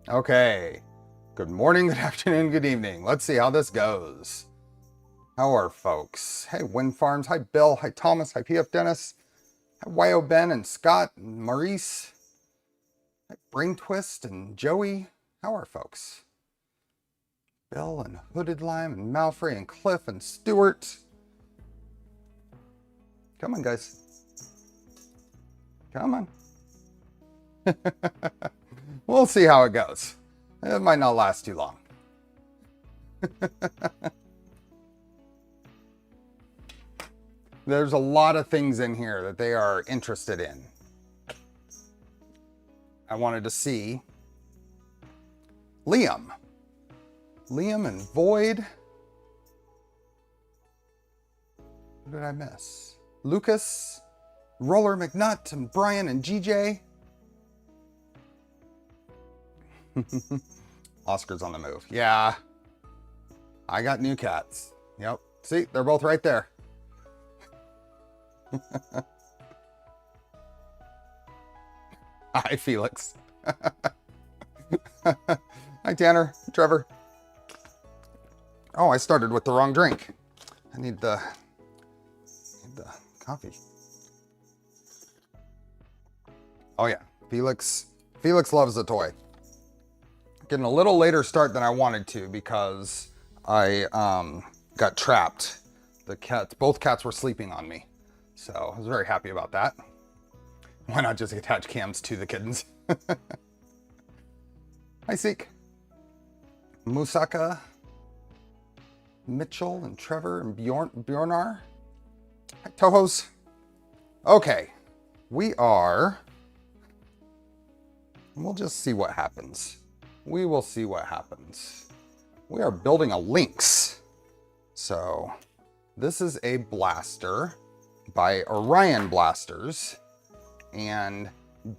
Okay. Good morning, good afternoon, good evening. Let's see how this goes. How are folks? Hey, Wind Farms. Hi, Bill. Hi, Thomas. Hi, PF Dennis. Hi, YO Ben and Scott and Maurice. Hi, Brain Twist and Joey. How are folks? Bill and Hooded Lime and Malfrey and Cliff and Stuart. Come on, guys. Come on. We'll see how it goes. It might not last too long. There's a lot of things in here that they are interested in. I wanted to see Liam. Liam and Void. What did I miss? Lucas, Roller McNutt, and Brian and GJ. Oscar's on the move. Yeah. I got new cats. Yep. See, they're both right there. Hi, Felix. Hi, Tanner. Trevor. Oh, I started with the wrong drink. I need the coffee. Oh, yeah. Felix loves the toy. Getting a little later start than I wanted to because I got trapped. Both cats were sleeping on me. So I was very happy about that. Why not just attach cams to the kittens? Hi, Seek. Musaka, Mitchell, and Trevor, and Bjornar. Hi, Tohos. Okay. We'll just see what happens. We will see what happens. We are building a Lynx. So this is a blaster by Orion Blasters. And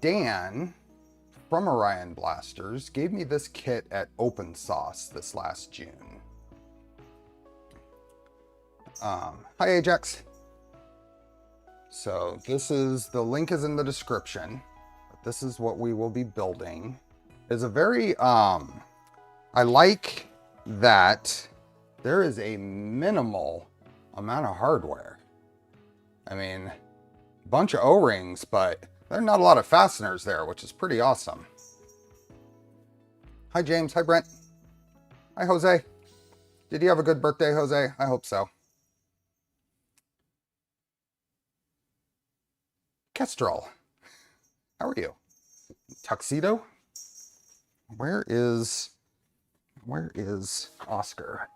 Dan from Orion Blasters gave me this kit at OpenSauce this last June. Hi, Ajax. So the link is in the description. This is what we will be building. It's a very, I like that there is a minimal amount of hardware. I mean, a bunch of O-rings, but there are not a lot of fasteners there, which is pretty awesome. Hi, James. Hi, Brent. Hi, Jose. Did you have a good birthday, Jose? I hope so. Kestrel. How are you? Tuxedo? Where is Oscar?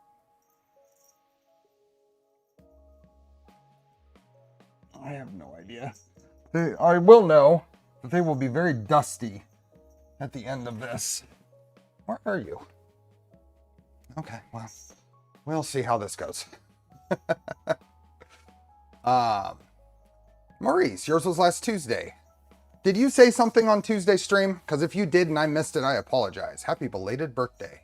I have no idea. I will know that they will be very dusty at the end of this. Where are you? Okay, well, we'll see how this goes. Maurice, yours was last Tuesday. Did you say something on Tuesday's stream? Because if you did and I missed it, I apologize. Happy belated birthday.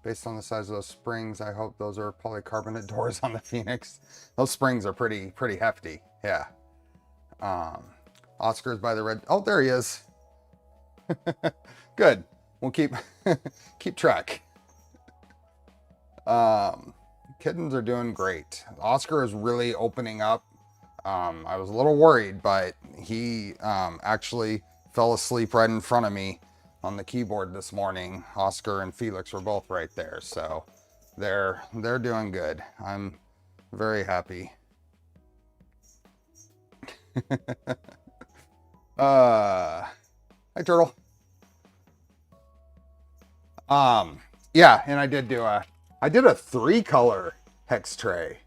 Based on the size of those springs, I hope those are polycarbonate doors on the Phoenix. Those springs are pretty hefty. Yeah. Oscar's by the red. Oh, there he is. Good. We'll keep track. Kittens are doing great. Oscar is really opening up. I was a little worried, but he actually fell asleep right in front of me on the keyboard this morning. Oscar and Felix were both right there, so they're doing good. I'm very happy. Hi, Turtle. Yeah, and I did a 3-color hex tray.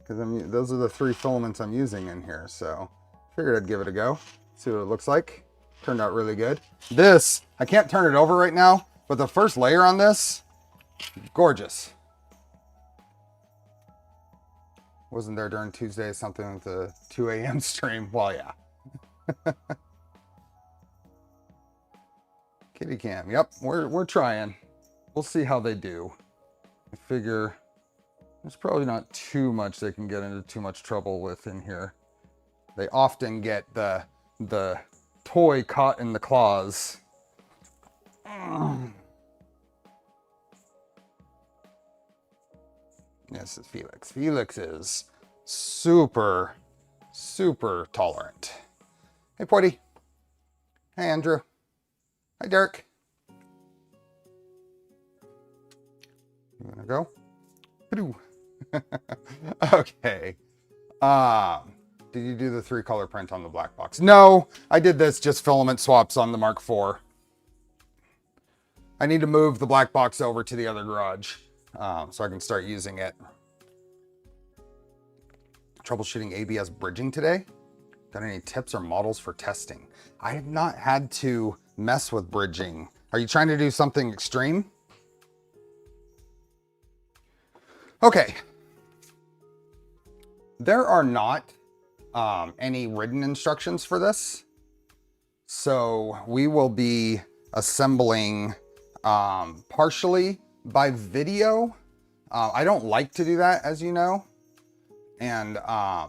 Because those are the 3 filaments I'm using in here, so figured I'd give it a go, see what it looks like. Turned out really good. This, I can't turn it over right now, but the first layer on this, gorgeous. Wasn't there during Tuesday something with the 2 a.m. stream? Well, yeah. Kitty cam, yep, we're trying. We'll see how they do. I figure there's probably not too much they can get into too much trouble with in here. They often get the the toy caught in the claws. This is Felix. Felix is super tolerant. Hey, Porty. Hey, Andrew. Hi, Derek. You wanna go? Okay. Did you do the 3-color print on the black box? No, I did this just filament swaps on the Mark IV. I need to move the black box over to the other garage so I can start using it. Troubleshooting ABS bridging today? Got any tips or models for testing? I have not had to mess with bridging. Are you trying to do something extreme? Okay. There are not any written instructions for this. So we will be assembling partially by video. I don't like to do that, as you know. And I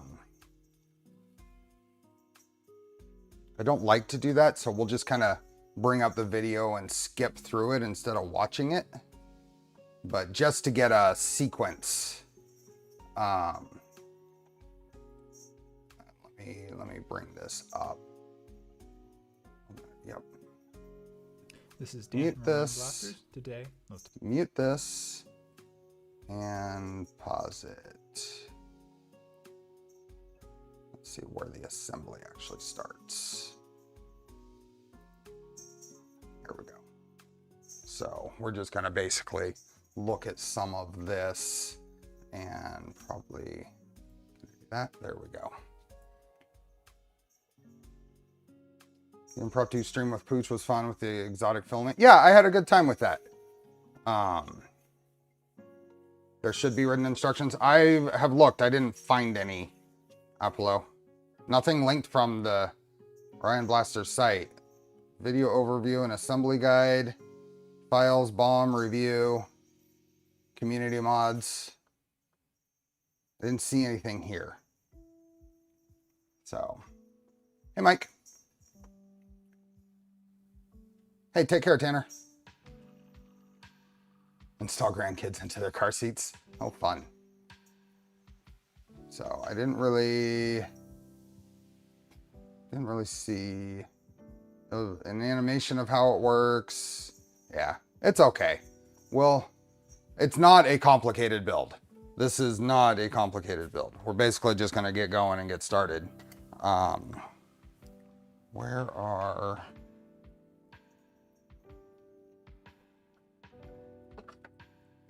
don't like to do that. So we'll just kind of bring up the video and skip through it instead of watching it. But just to get a sequence. Let me bring this up. Yep. This is Dan Mute from Orion this. Blasters today. Mute this and pause it. Let's see where the assembly actually starts. Here we go. So we're just going to basically look at some of this and probably that. There we go. The impromptu stream with Pooch was fun with the exotic filament. Yeah, I had a good time with that. There should be written instructions. I have looked. I didn't find any. Apollo. Nothing linked from the Orion Blasters site. Video overview and assembly guide. Files, bomb, review. Community mods. I didn't see anything here. So, hey, Mike. Hey, take care, Tanner. Install grandkids into their car seats. Oh, fun. So I didn't really see an animation of how it works. Yeah, it's okay. Well, it's not a complicated build. This is not a complicated build. We're basically just gonna get going and get started. Where are...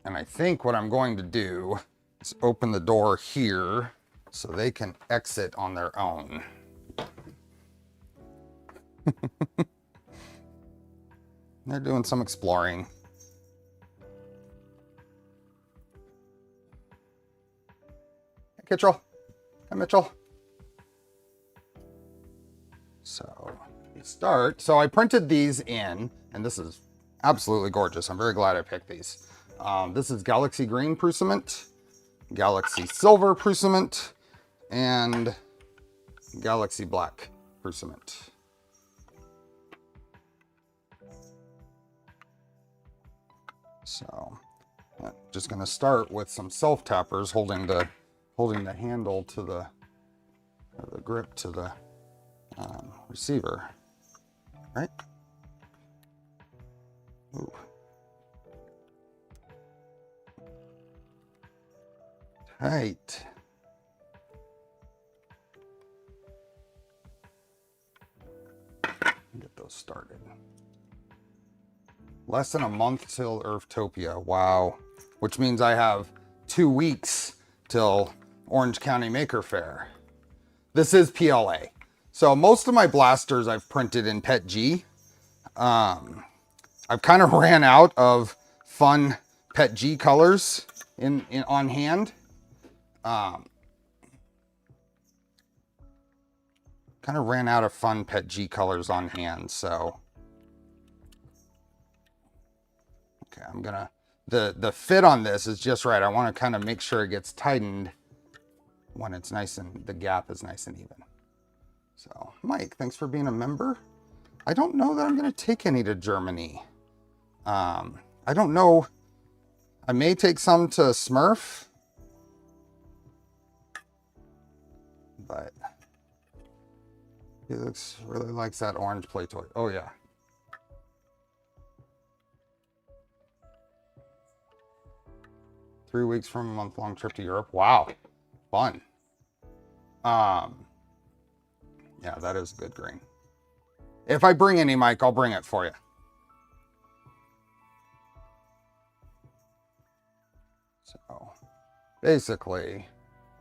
And I think what I'm going to do is open the door here so they can exit on their own. They're doing some exploring. Hey, Kittrell. Hi, Mitchell. So we start. So I printed these in, and this is absolutely gorgeous. I'm very glad I picked these. This is Galaxy Green Prusament, Galaxy Silver Prusament, and Galaxy Black Prusament. So I'm just going to start with some self tappers holding the handle to the grip to the receiver, right? Ooh. Tight. Get those started. Less than a month till Earthtopia. Wow. Which means I have 2 weeks till Orange County Maker Faire. This is PLA. So most of my blasters I've printed in PET G. I've kind of ran out of fun PET G colors on hand. Kind of ran out of fun PET G colors on hand, so okay, I'm gonna the fit on this is just right. I want to kind of make sure it gets tightened when it's nice and the gap is nice and even. So, Mike, thanks for being a member. I don't know that I'm going to take any to Germany. I don't know. I may take some to Smurf. But he really likes that orange play toy. Oh, yeah. Three weeks from a month-long trip to Europe. Wow. Fun. Yeah, that is good green. If I bring any, Mike, I'll bring it for you. So basically,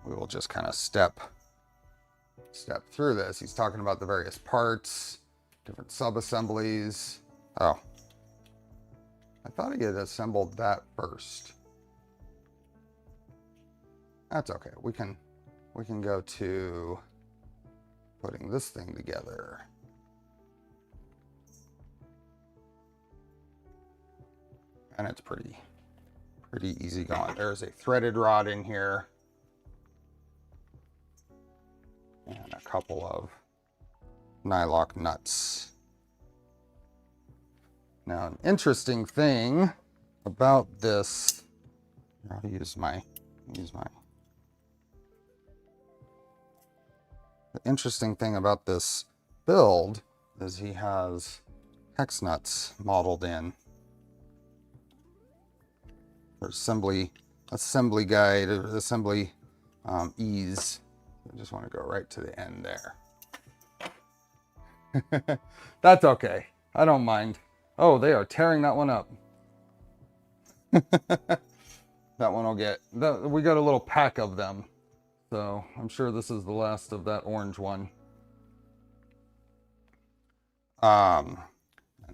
we will just kind of step through this. He's talking about the various parts, different sub-assemblies. Oh, I thought he had assembled that first. That's okay. We can go to putting this thing together. And it's pretty easy going. There's a threaded rod in here. And a couple of nylock nuts. Now, an interesting thing about this, I'll use my. The interesting thing about this build is he has hex nuts modeled in. For assembly guide, or assembly ease. I just want to go right to the end there. That's okay. I don't mind. Oh, they are tearing that one up. That one will get... we got a little pack of them. So I'm sure this is the last of that orange one. And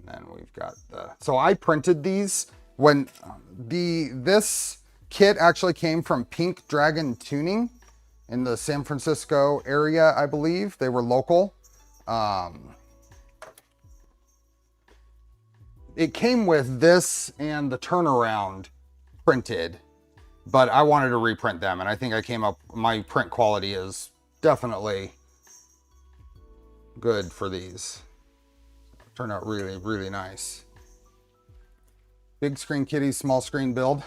then we've got the... So I printed these when this kit actually came from Pink Dragon Tuning in the San Francisco area, I believe. They were local. It came with this and the turnaround printed, but I wanted to reprint them, and I think I came up, my print quality is definitely good for these. Turned out really, really nice. Big screen kitty, small screen build.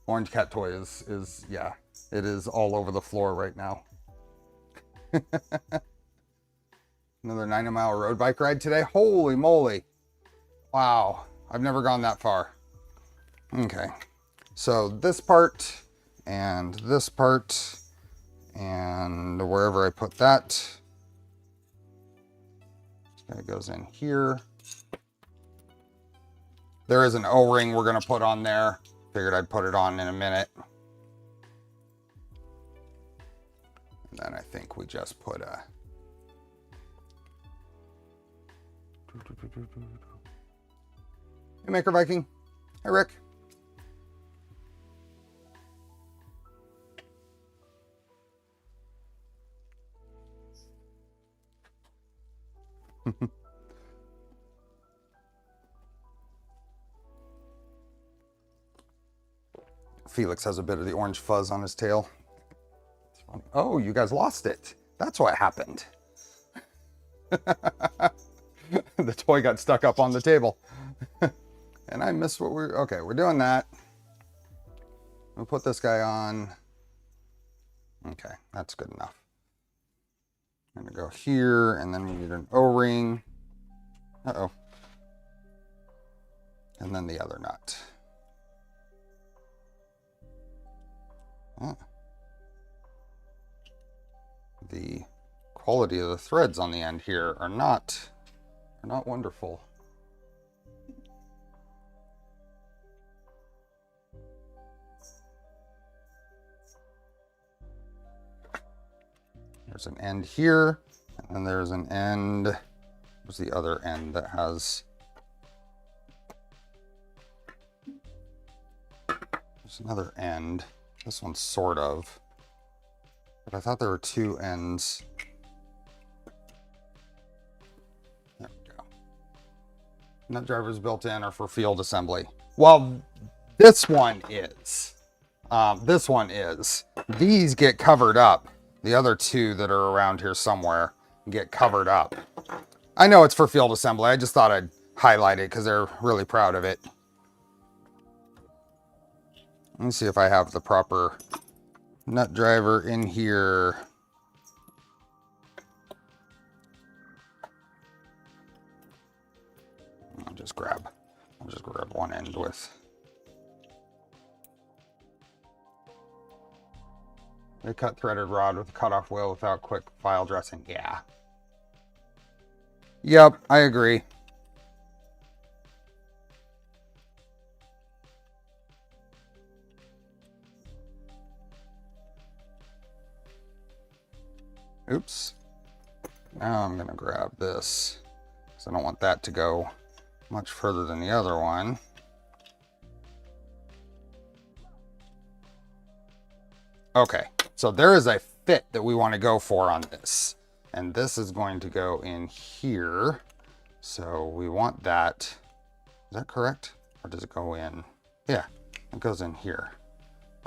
Orange cat toy is yeah, it is all over the floor right now. Another 90-mile road bike ride today. Holy moly. Wow. I've never gone that far. Okay. So this part and this part and wherever I put that. That goes in here. There is an O-ring we're going to put on there. Figured I'd put it on in a minute. And then I think we just put a... Hey, Maker Viking. Hey, Rick. Felix has a bit of the orange fuzz on his tail. It's funny. Oh, you guys lost it. That's what happened. The toy got stuck up on the table. And I missed what we're... Okay, we're doing that. We'll put this guy on. Okay, that's good enough. I'm going to go here, and then we need an O-ring. Uh-oh. And then the other nut. Oh. The quality of the threads on the end here are not wonderful. There's an end here, and then there's an end. Where's the other end that has... There's another end. This one's sort of. But I thought there were two ends. There we go. Nut drivers built in are for field assembly. Well, this one is. This one is. These get covered up. The other two that are around here somewhere get covered up. I know it's for field assembly. I just thought I'd highlight it because they're really proud of it. Let me see if I have the proper nut driver in here. I'll just grab one end with. They cut threaded rod with a cutoff wheel without quick file dressing. Yeah. Yep, I agree. Oops. Now I'm gonna grab this because I don't want that to go much further than the other one. Okay, so there is a fit that we want to go for on this. And this is going to go in here. So we want that. Is that correct? Or does it go in? Yeah, it goes in here.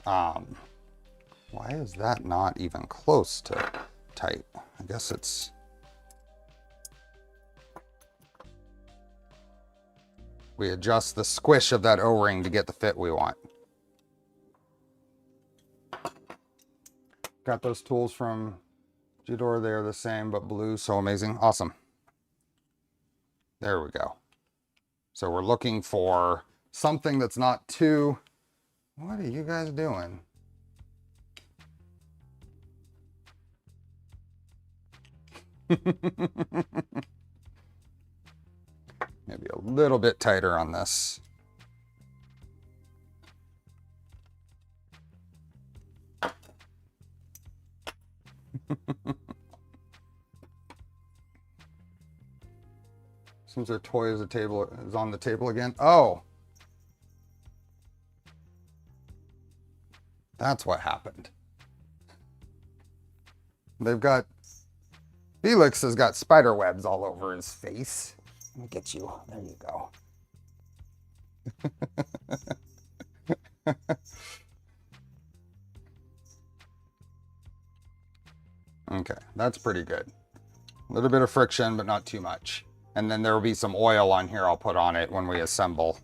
Why is that not even close to tight? I guess it's... We adjust the squish of that O-ring to get the fit we want. Got those tools from Judor. They're the same, but blue. So amazing. Awesome. There we go. So we're looking for something that's not too... What are you guys doing? Maybe a little bit tighter on this. Since their toy is on the table again. Oh, that's what happened. They've got Felix has got spider webs all over his face. Let me get you. There you go. Okay, that's pretty good. A little bit of friction, but not too much. And then there will be some oil on here I'll put on it when we assemble.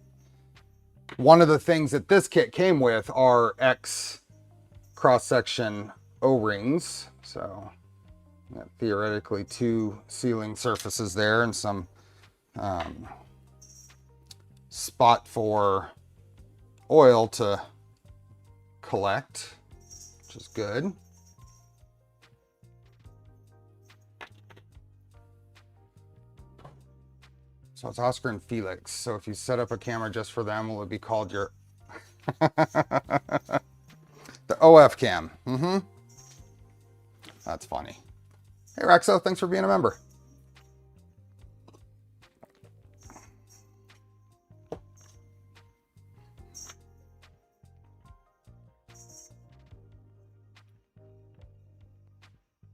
One of the things that this kit came with are X cross-section O-rings. So theoretically 2 sealing surfaces there and some spot for oil to collect, which is good. So it's Oscar and Felix. So if you set up a camera just for them, will it be called your... The OF cam. Mm-hmm. That's funny. Hey, Rexo, thanks for being a member.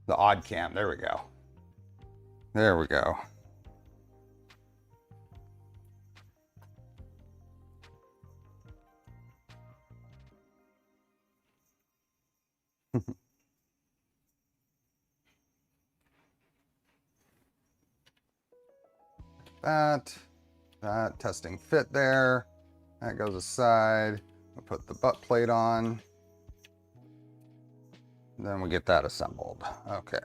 The odd cam. There we go. There we go. That testing fit there. That goes aside. We'll put the butt plate on. Then we get that assembled. Okay.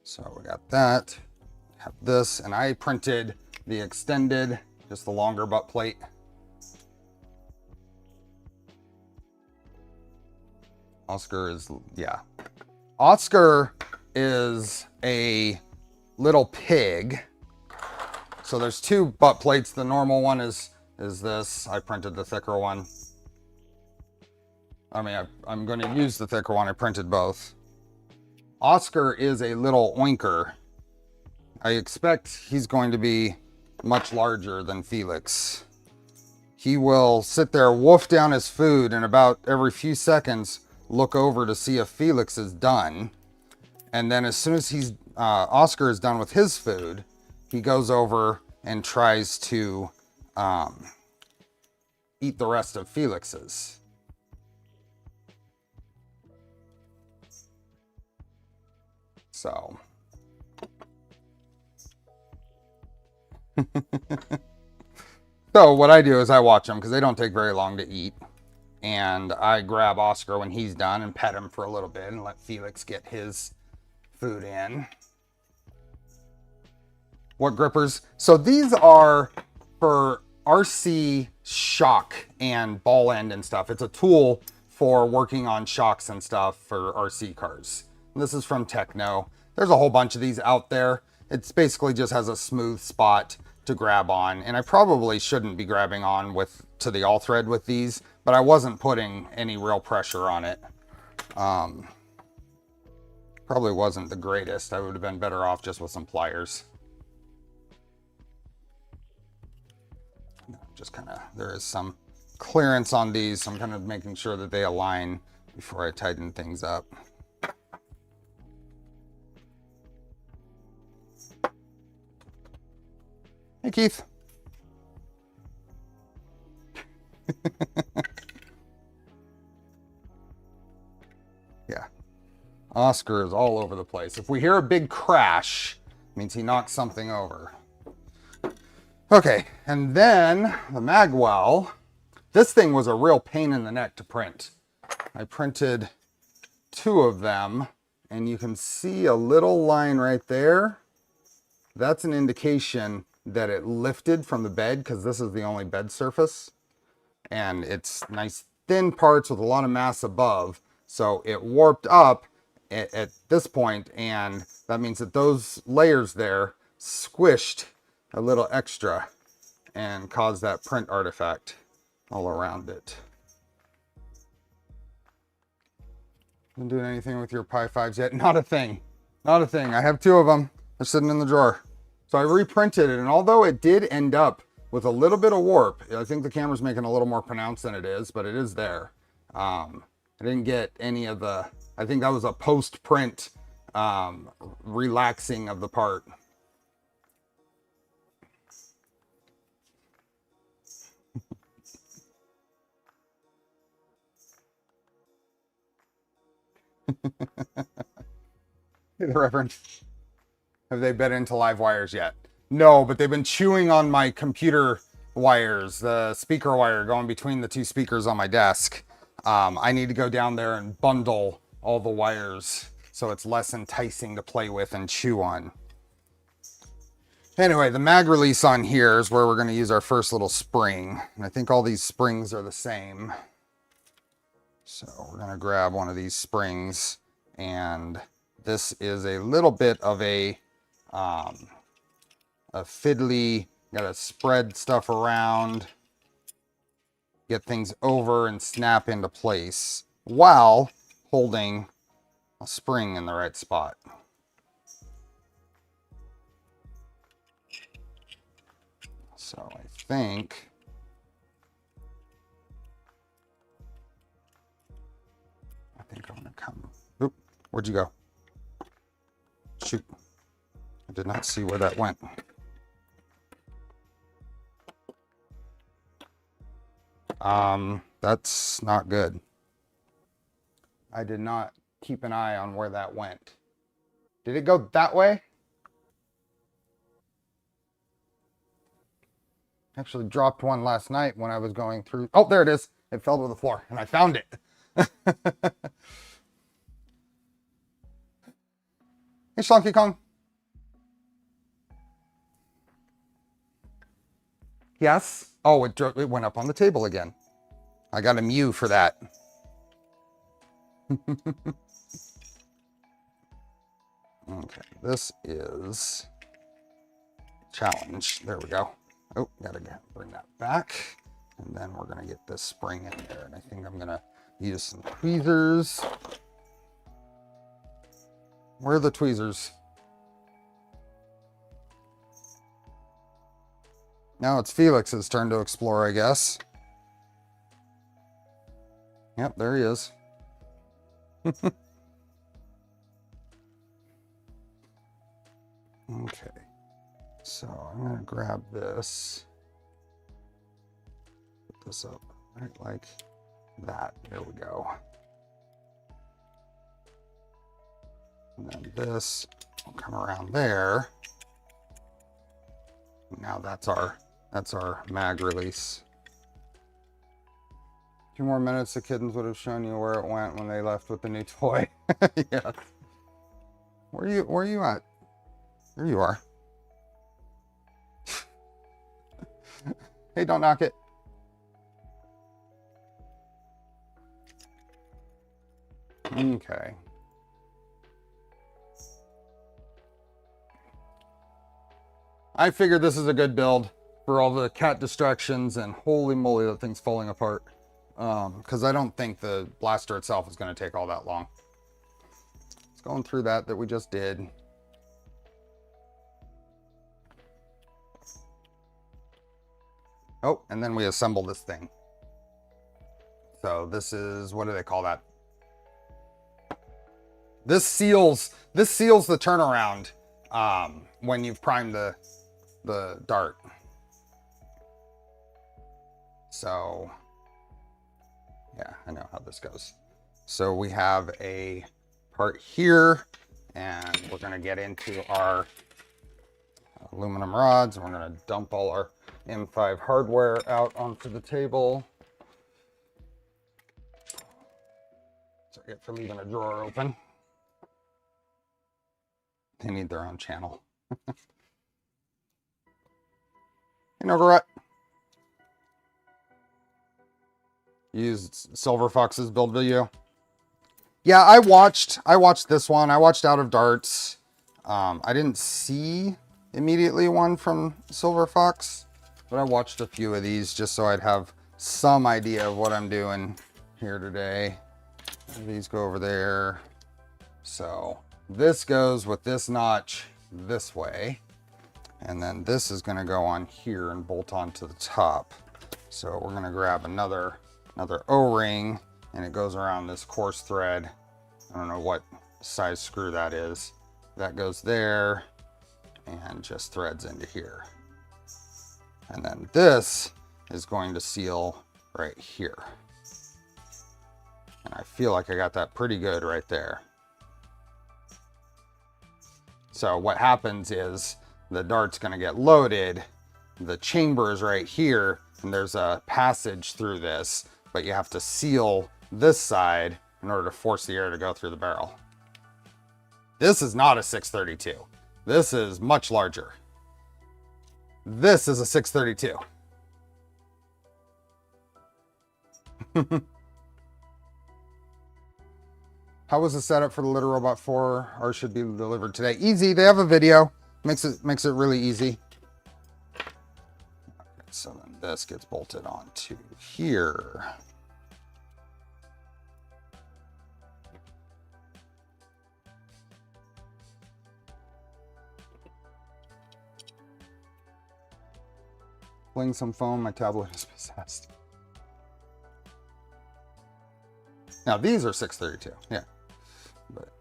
So we got that. Have this, and I printed the extended, just the longer butt plate. Oscar is, yeah. Oscar is a little pig. So there's 2 butt plates. The normal one is this. I printed the thicker one. I mean, I'm going to use the thicker one. I printed both. Oscar is a little oinker. I expect he's going to be much larger than Felix. He will sit there, wolf down his food, and about every few seconds look over to see if Felix is done. And then as soon as Oscar is done with his food, he goes over and tries to eat the rest of Felix's. So. So what I do is I watch them because they don't take very long to eat. And I grab Oscar when he's done and pet him for a little bit and let Felix get his food in. What grippers? So these are for RC shock and ball end and stuff. It's a tool for working on shocks and stuff for RC cars. And this is from Techno. There's a whole bunch of these out there. It's basically just has a smooth spot to grab on. And I probably shouldn't be grabbing on to the all thread with these, but I wasn't putting any real pressure on it. Probably wasn't the greatest. I would have been better off just with some pliers. Just kind of, there is some clearance on these, so I'm kind of making sure that they align before I tighten things up. Hey, Keith. Yeah. Oscar is all over the place. If we hear a big crash, it means he knocked something over. Okay, and then the Magwell. This thing was a real pain in the neck to print. I printed 2 of them, and you can see a little line right there. That's an indication that it lifted from the bed, because this is the only bed surface. And it's nice thin parts with a lot of mass above. So it warped up at this point, and that means that those layers there squished a little extra and caused that print artifact all around it. Been doing anything with your Pi 5s yet? Not a thing. Not a thing. I have 2 of them. They're sitting in the drawer. So I reprinted it, and although it did end up with a little bit of warp, I think the camera's making a little more pronounced than it is, but it is there. I didn't get any of the, I think that was a post-print relaxing of the part. Hey, the Reverend. Have they been into live wires yet? No, but they've been chewing on my computer wires, the speaker wire going between the 2 speakers on my desk. I need to go down there and bundle all the wires so it's less enticing to play with and chew on. Anyway, the mag release on here is where we're going to use our first little spring. And I think all these springs are the same. So we're going to grab one of these springs, and this is a little bit of a fiddly, got to spread stuff around, get things over and snap into place while holding a spring in the right spot. So I think I'm gonna come. Oop, where'd you go? Shoot. I did not see where that went. That's not good. I did not keep an eye on where that went. Did it go that way? Actually dropped one last night when I was going through. Oh, there it is. It fell to the floor and I found it. Hey, Slunky Kong. Yes. Oh, it went up on the table again. I got a Mew for that. Okay, this is challenge. There we go. Oh, gotta bring that back. And then we're gonna get this spring in there. And I think I'm gonna use some tweezers. Where are the tweezers? Now it's Felix's turn to explore, I guess. Yep, there he is. Okay, so I'm gonna grab this, put this up Right, like that. There we go. And then this will come around there. Now that's our mag release. 2 more minutes, the kittens would have shown you where it went when they left with the new toy. Yeah. Where are you at? There you are. Hey, don't knock it. Okay. I figured this is a good build for all the cat distractions, and holy moly, that thing's falling apart. Because I don't think the blaster itself is going to take all that long. It's going through that we just did. Oh, and then we assemble this thing. So this is, what do they call that? This seals the turnaround when you've primed the dart. So yeah, I know how this goes. So we have a part here, and we're going to get into our aluminum rods, and we're going to dump all our M5 hardware out onto the table. Sorry for leaving a drawer open. They need their own channel. Hey, Nogarut. Used Silver Fox's build video. Yeah, I watched this one. I watched Out of Darts. I didn't see immediately one from Silver Fox, but I watched a few of these just so I'd have some idea of what I'm doing here today. These go over there. So this goes with this notch this way, and then this is going to go on here and bolt onto the top. So we're going to grab another O-ring, and it goes around this coarse thread. I don't know what size screw that is. That goes there and just threads into here. And then this is going to seal right here. And I feel like I got that pretty good right there. So what happens is the dart's going to get loaded. The chamber is right here, and there's a passage through this, but you have to seal this side in order to force the air to go through the barrel. This is not a 632. This is much larger. This is a 632. How was the setup for the Litter Robot 4? Or should be delivered today? Easy. They have a video. Makes it really easy. Okay, so then this gets bolted onto here. Fling some foam. My tablet is possessed. Now these are 632. Yeah.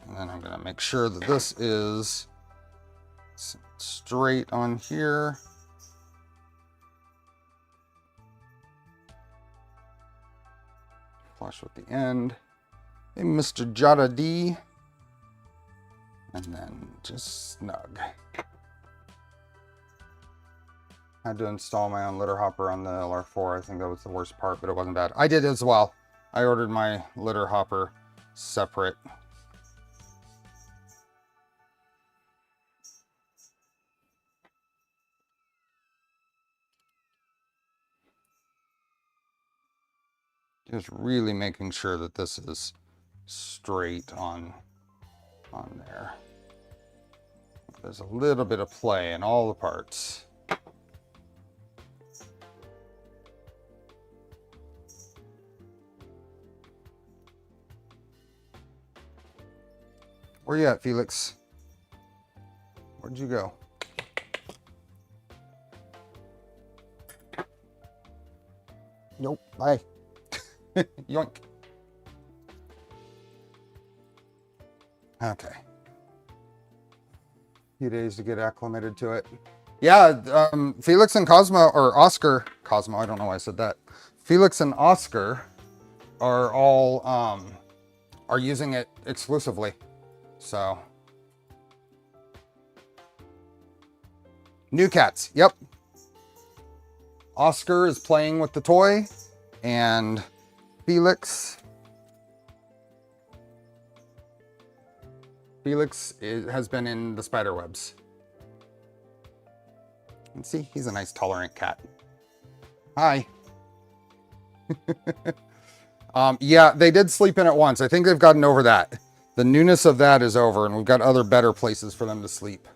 And then I'm going to make sure that this is straight on here. Flush with the end. Hey, Mr. Jada D. And then just snug. I had to install my own litter hopper on the LR4. I think that was the worst part, but it wasn't bad. I did as well. I ordered my litter hopper separate. Just really making sure that this is straight on there. There's a little bit of play in all the parts. Where you at, Felix? Where'd you go? Nope, bye. Yoink. Okay. Few days to get acclimated to it. Yeah, Felix and Cosmo, or Oscar, Cosmo, I don't know why I said that. Felix and Oscar are all are using it exclusively. So new cats. Yep. Oscar is playing with the toy, and Felix has been in the spider webs. And see, he's a nice tolerant cat. Hi. Yeah, they did sleep in it once. I think they've gotten over that. The newness of that is over, and we've got other better places for them to sleep.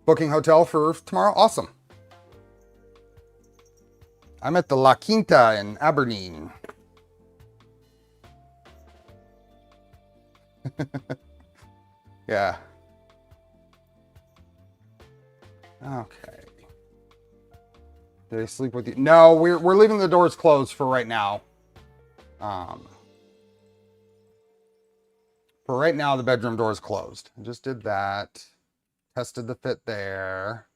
Booking hotel for tomorrow? Awesome. I'm at the La Quinta in Aberdeen. Yeah. Okay. Do they sleep with you? No, we're leaving the doors closed for right now. For right now, the bedroom door is closed. I just did that. Tested the fit there.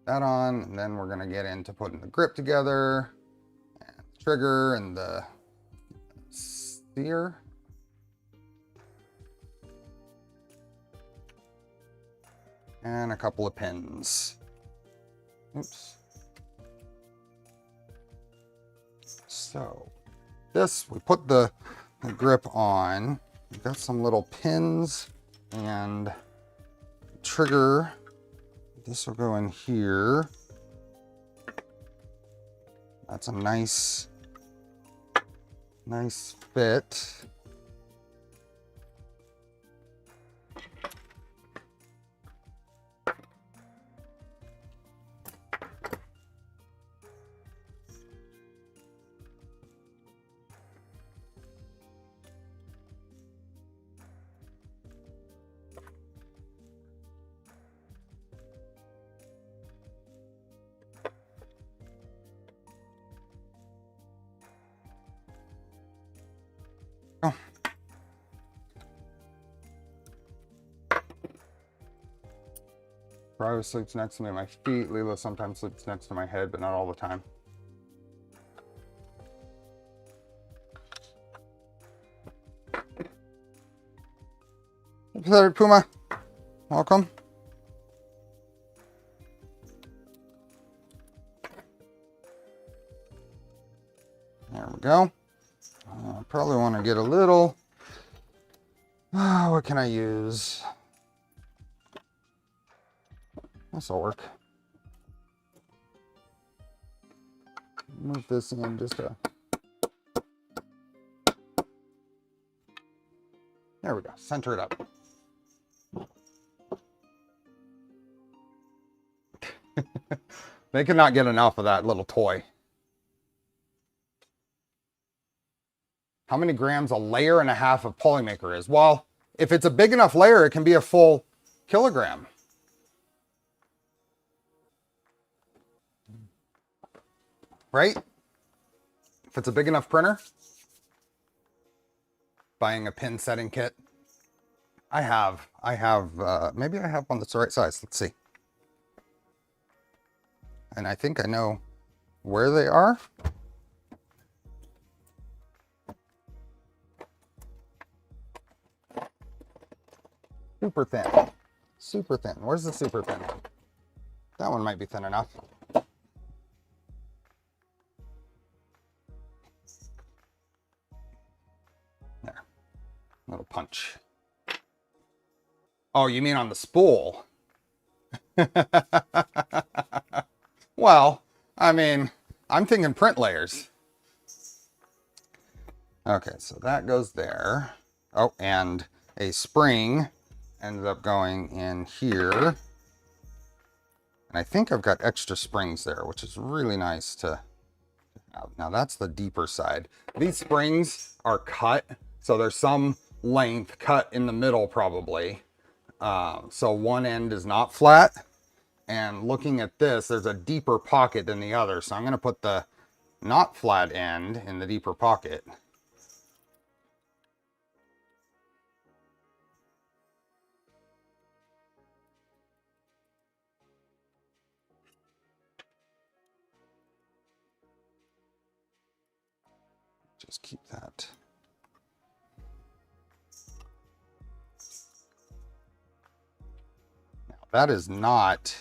That on, and then we're gonna get into putting the grip together, and the trigger, and the sear. And a couple of pins. Oops. So this, we put the grip on. We've got some little pins and trigger. This will go in here. That's a nice fit. Oh. Riley sleeps next to me at my feet. Lila sometimes sleeps next to my head, but not all the time. Hello, Puma. Welcome. There we go. Probably want to get a little, what can I use? This will work. Move this in just a, there we go, center it up. They cannot get enough of that little toy. How many grams a layer and a half of Polymaker is? Well, if it's a big enough layer, it can be a full kilogram. Right? If it's a big enough printer. Buying a pin setting kit. Maybe I have one that's the right size. Let's see. And I think I know where they are. Super thin. Super thin. Where's the super thin one? That one might be thin enough. There. Little punch. Oh, you mean on the spool? Well, I mean, I'm thinking print layers. Okay, so that goes there. Oh, and a spring ended up going in here. And I think I've got extra springs there, which is really nice to have. Now that's the deeper side. These springs are cut, so there's some length cut in the middle probably. So one end is not flat. And looking at this, there's a deeper pocket than the other. So I'm going to put the not flat end in the deeper pocket. Just keep that. Now, that is not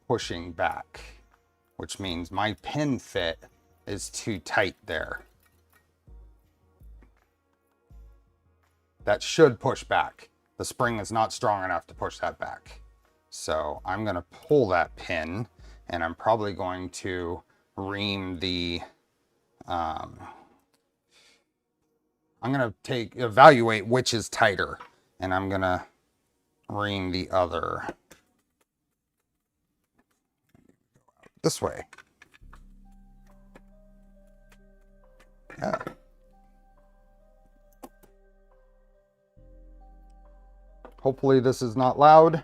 pushing back, which means my pin fit is too tight there. That should push back. The spring is not strong enough to push that back. So I'm going to pull that pin, and I'm probably going to ream the, I'm going to evaluate which is tighter, and I'm going to ream the other this way. Yeah. Hopefully this is not loud.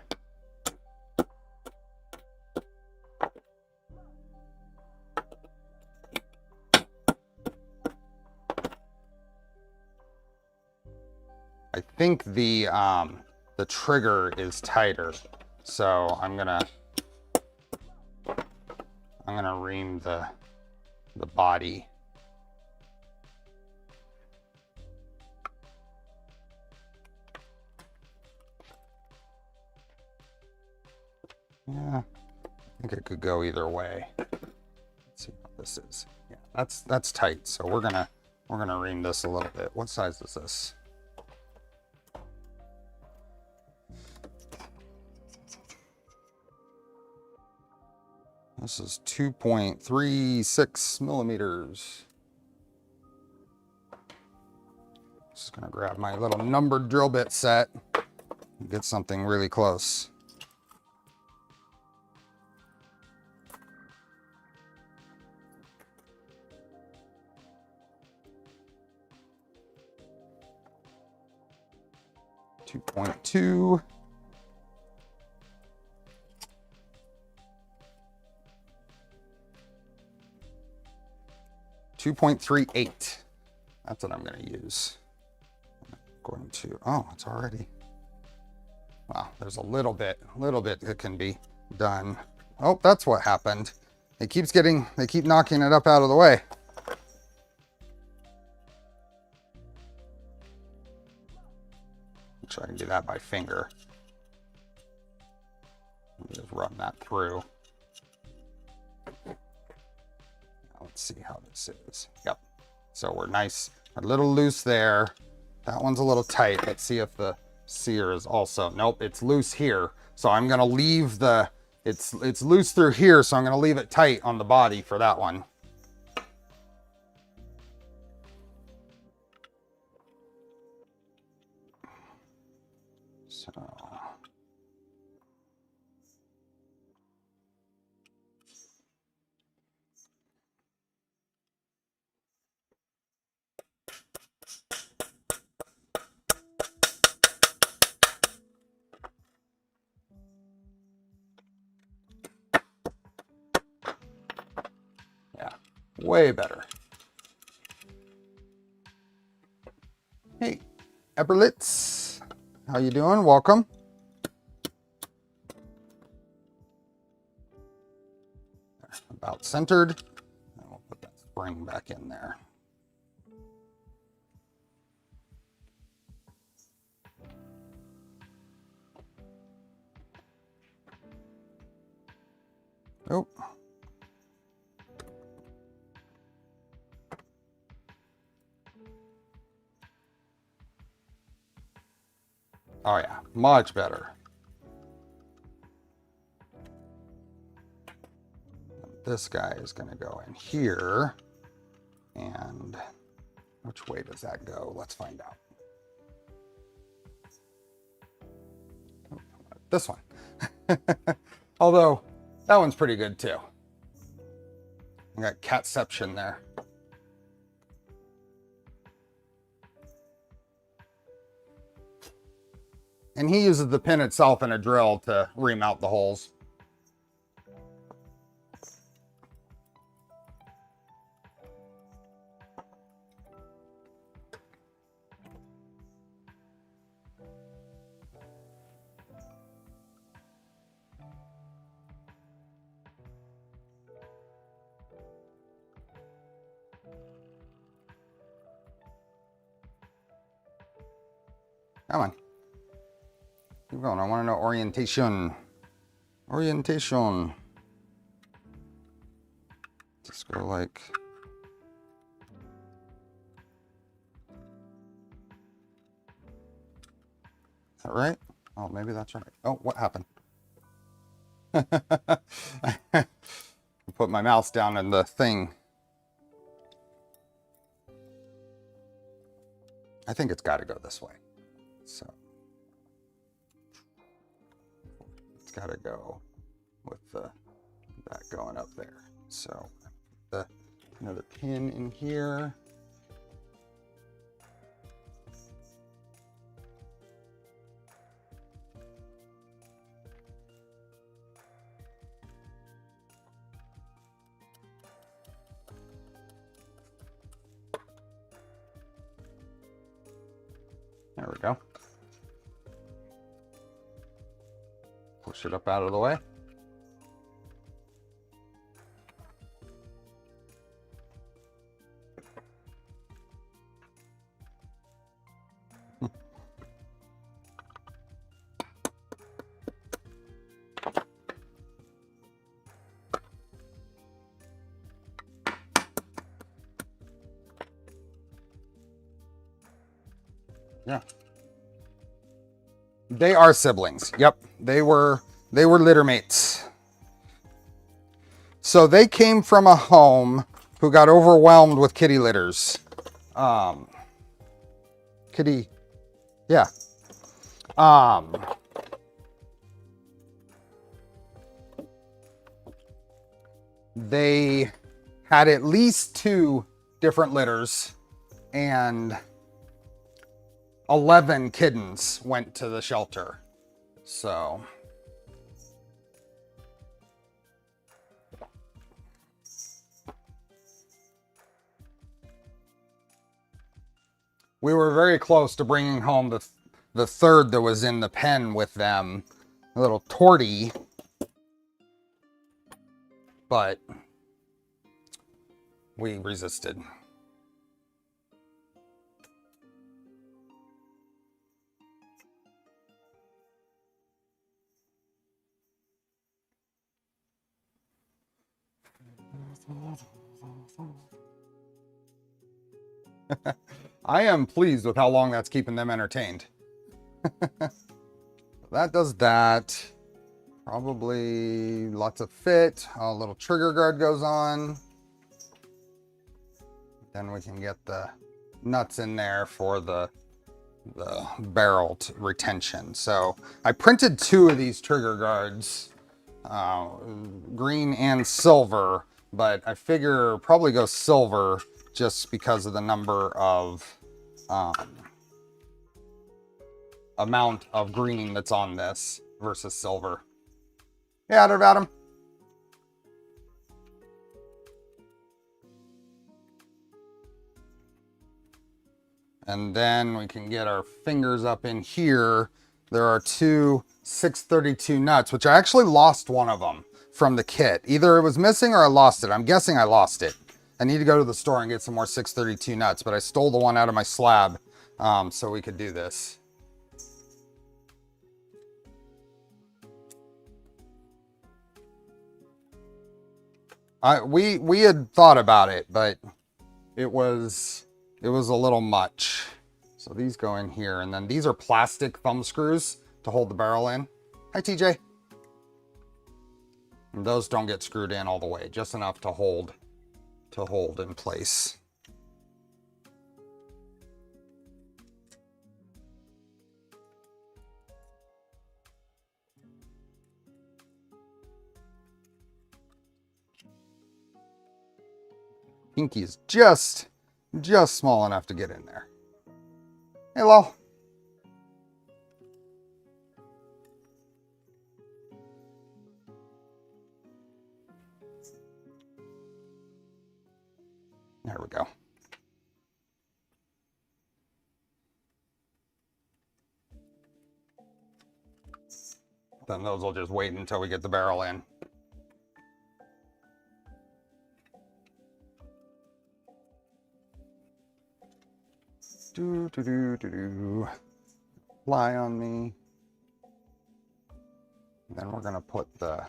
I think the trigger is tighter, so I'm gonna ream the body. Yeah, I think it could go either way. Let's see what this is. Yeah, that's tight. So we're gonna ream this a little bit. What size is this? This is 2.36 millimeters. Just gonna grab my little numbered drill bit set and get something really close. .2. 2.38. That's what I'm going to use. I'm going to, oh, it's already, wow, there's a little bit that can be done. Oh, that's what happened. They keep knocking it up out of the way. Try to do that by finger. Just run that through. Let's see how this is. Yep. So we're nice, a little loose there. That one's a little tight. Let's see if the sear is also, nope, it's loose here. So I'm gonna leave the, it's loose through here, so I'm gonna leave it tight on the body for that one. So. Yeah, way better. Hey, Eberlitz, how you doing? Welcome. About centered. And we'll put that spring back in there. Oh. Oh yeah, much better. This guy is going to go in here. And which way does that go? Let's find out. This one. Although that one's pretty good too. I got catception there. And he uses the pin itself and a drill to ream out the holes. Come on. Keep going. I want to know orientation. Orientation. Just go like... Is that right? Oh, maybe that's right. Oh, what happened? I put my mouse down in the thing. I think it's got to go this way. So it's got to go with that going up there. So another pin in here. There we go. Push it up out of the way. Yeah. They are siblings. Yep. They were litter mates. So they came from a home who got overwhelmed with kitty litters. Yeah. They had at least 2 different litters, and 11 kittens went to the shelter. So we were very close to bringing home the third that was in the pen with them, a little tortie, but we resisted. I am pleased with how long that's keeping them entertained. That does that. Probably lots of fit. A little trigger guard goes on. Then we can get the nuts in there for the barrel retention. So I printed 2 of these trigger guards, green and silver, but I figure probably go silver just because of the number of amount of green that's on this versus silver. Yeah, about him. And then we can get our fingers up in here. There are 2 632 nuts, which I actually lost one of them from the kit. Either it was missing or I lost it. I'm guessing I lost it. I need to go to the store and get some more 632 nuts, but I stole the one out of my slab so we could do this. We had thought about it, but it was a little much. So these go in here, and then these are plastic thumb screws to hold the barrel in. Hi, TJ. And those don't get screwed in all the way, just enough to hold in place. Pinky is just small enough to get in there. Hey, Lol. There we go. Then those will just wait until we get the barrel in. fly on me. And then we're going to put the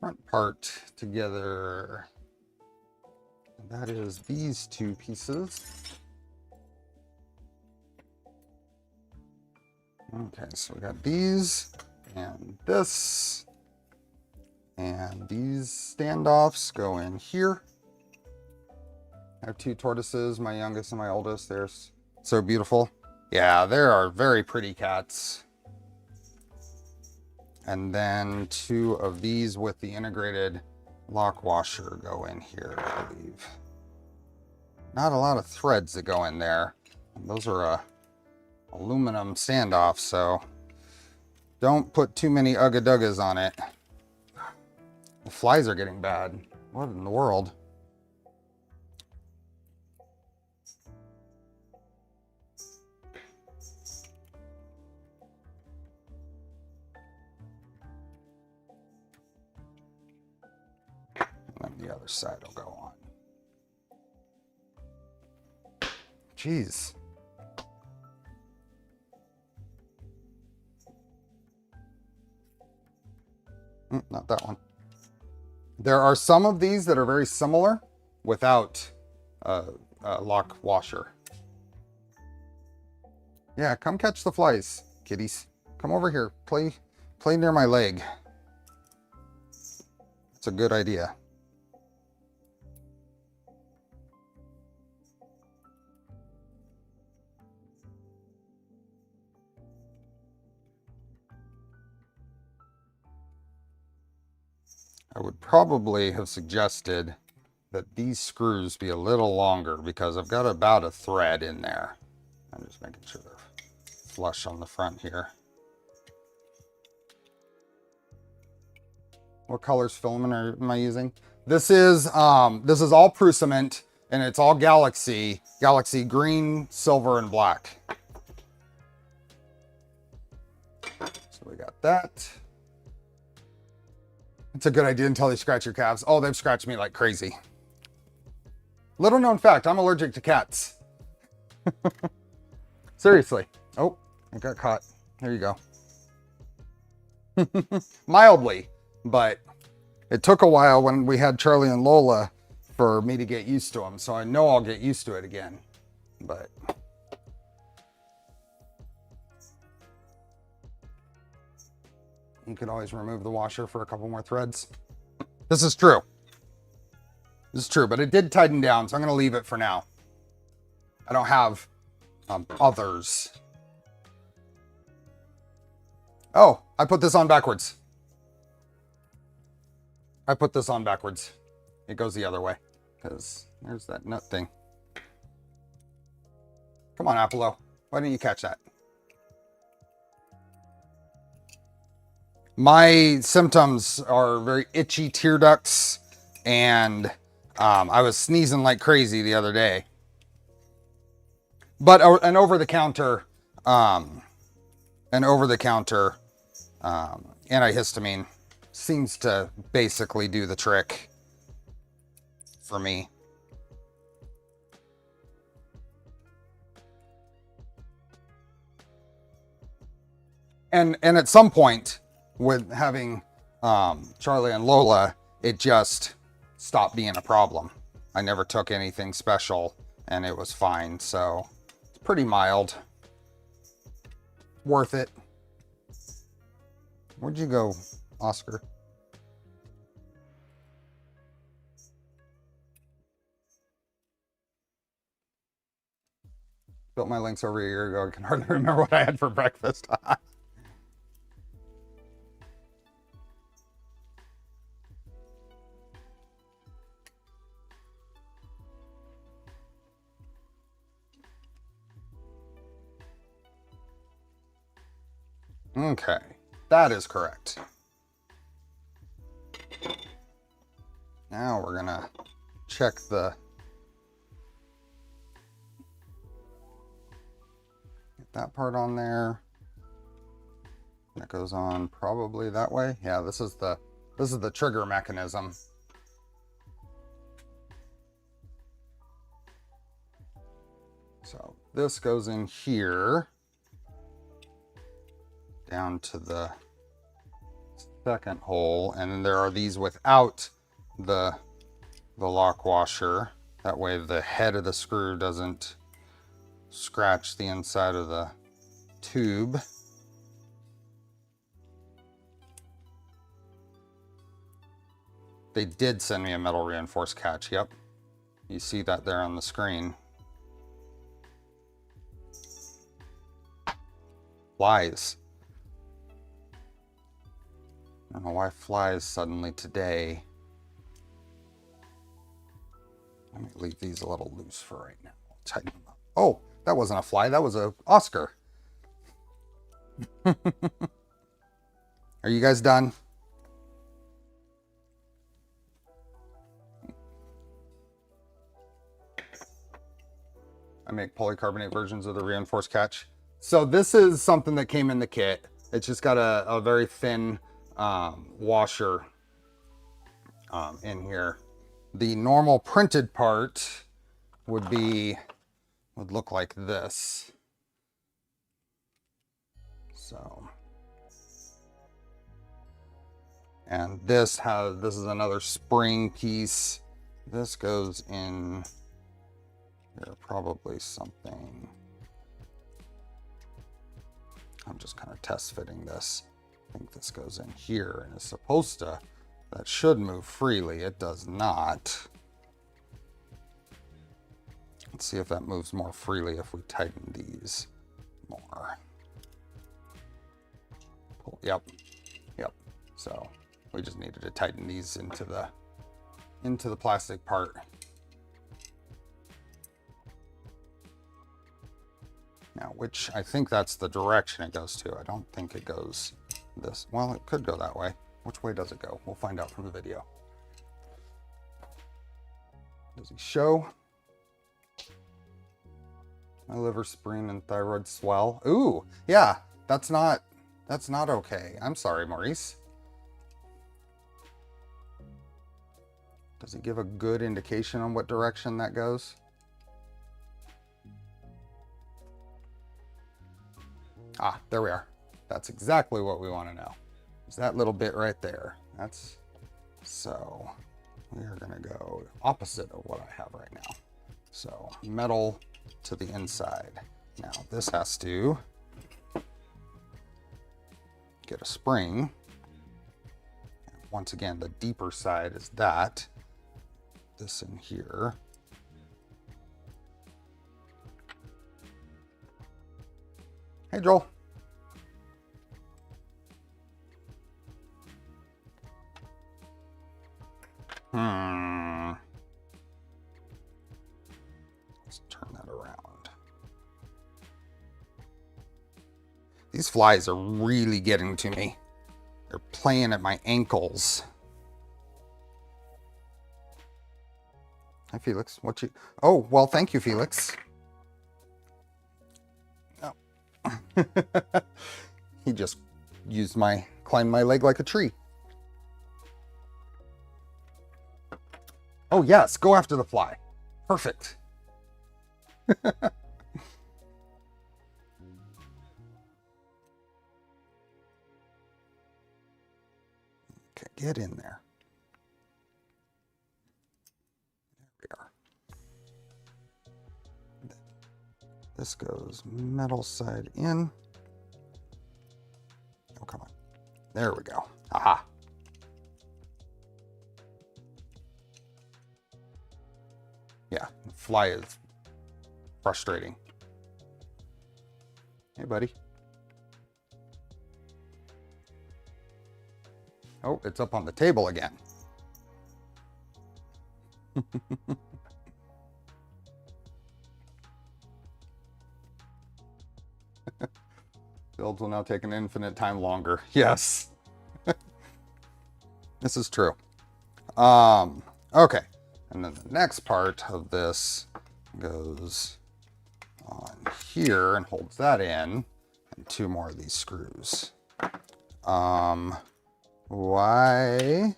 front part together. And that is these two pieces. Okay, so we got these and this. And these standoffs go in here. I have two tortoises, my youngest and my oldest. They're so beautiful. Yeah, they are very pretty cats. And then two of these with the integrated lock washer go in here, I believe. Not a lot of threads that go in there. Those are aluminum standoffs, so don't put too many ugga-duggas on it. The flies are getting bad. What in the world? And then the other side will go on. Jeez. Not that one. There are some of these that are very similar without a lock washer. Yeah, come catch the flies, kitties. Come over here. Play near my leg. It's a good idea. I would probably have suggested that these screws be a little longer because I've got about a thread in there. I'm just making sure they're flush on the front here. What colors filament am I using? This is all Prusament, and it's all Galaxy green, silver, and black. So we got that. It's a good idea until they scratch your calves. Oh, they've scratched me like crazy. Little known fact, I'm allergic to cats. Seriously. Oh, I got caught. There you go. Mildly, but it took a while when we had Charlie and Lola for me to get used to them. So I know I'll get used to it again, but. You could always remove the washer for a couple more threads. This is true. This is true, but it did tighten down, so I'm going to leave it for now. I don't have others. Oh, I put this on backwards. I put this on backwards. It goes the other way, because there's that nut thing. Come on, Apollo. Why didn't you catch that? My symptoms are very itchy tear ducts, and I was sneezing like crazy the other day. But an over-the-counter antihistamine seems to basically do the trick for me. And at some point, with having Charlie and Lola, it just stopped being a problem. I never took anything special and it was fine. So it's pretty mild. Worth it. Where'd you go, Oscar? Built my Lynx over a year ago. I can hardly remember what I had for breakfast. Okay, that is correct. Now we're gonna check get that part on there. That goes on probably that way. Yeah, this is the trigger mechanism. So this goes in here down to the second hole, and then there are these without the lock washer. That way the head of the screw doesn't scratch the inside of the tube. They did send me a metal reinforced catch. Yep. You see that there on the screen. Flies. I don't know why flies suddenly today. Let me leave these a little loose for right now. I'll tighten them up. Oh, that wasn't a fly. That was a Oscar. Are you guys done? I make polycarbonate versions of the reinforced catch. So this is something that came in the kit. It's just got a very thin washer in here. The normal printed part would look like this. So, and this is another spring piece. This goes in here, probably something. I'm just kind of test fitting this. I think this goes in here and is supposed to, that should move freely. It does not. Let's see if that moves more freely if we tighten these more. Pull, yep. So we just needed to tighten these into the plastic part. Now, which I think that's the direction it goes to. I don't think it goes this. Well, it could go that way. Which way does it go? We'll find out from the video. Does he show? My liver, spleen, and thyroid swell. Ooh, yeah, that's not okay. I'm sorry, Maurice. Does he give a good indication on what direction that goes? Ah, there we are. That's exactly what we want to know. Is that little bit right there. That's, so we are going to go opposite of what I have right now. So metal to the inside. Now this has to get a spring. Once again, the deeper side is that. This in here. Hey, Joel. Let's turn that around. These flies are really getting to me. They're playing at my ankles. Hi, Felix. What you... Oh, well, thank you, Felix. Oh. He just used climbed my leg like a tree. Oh, yes. Go after the fly. Perfect. Okay, get in there. There we are. This goes metal side in. Oh, come on. There we go. Aha. Yeah, the fly is frustrating. Hey, buddy. Oh, it's up on the table again. Builds will now take an infinite time longer. Yes. This is true. Okay. And then the next part of this goes on here and holds that in, and two more of these screws. Why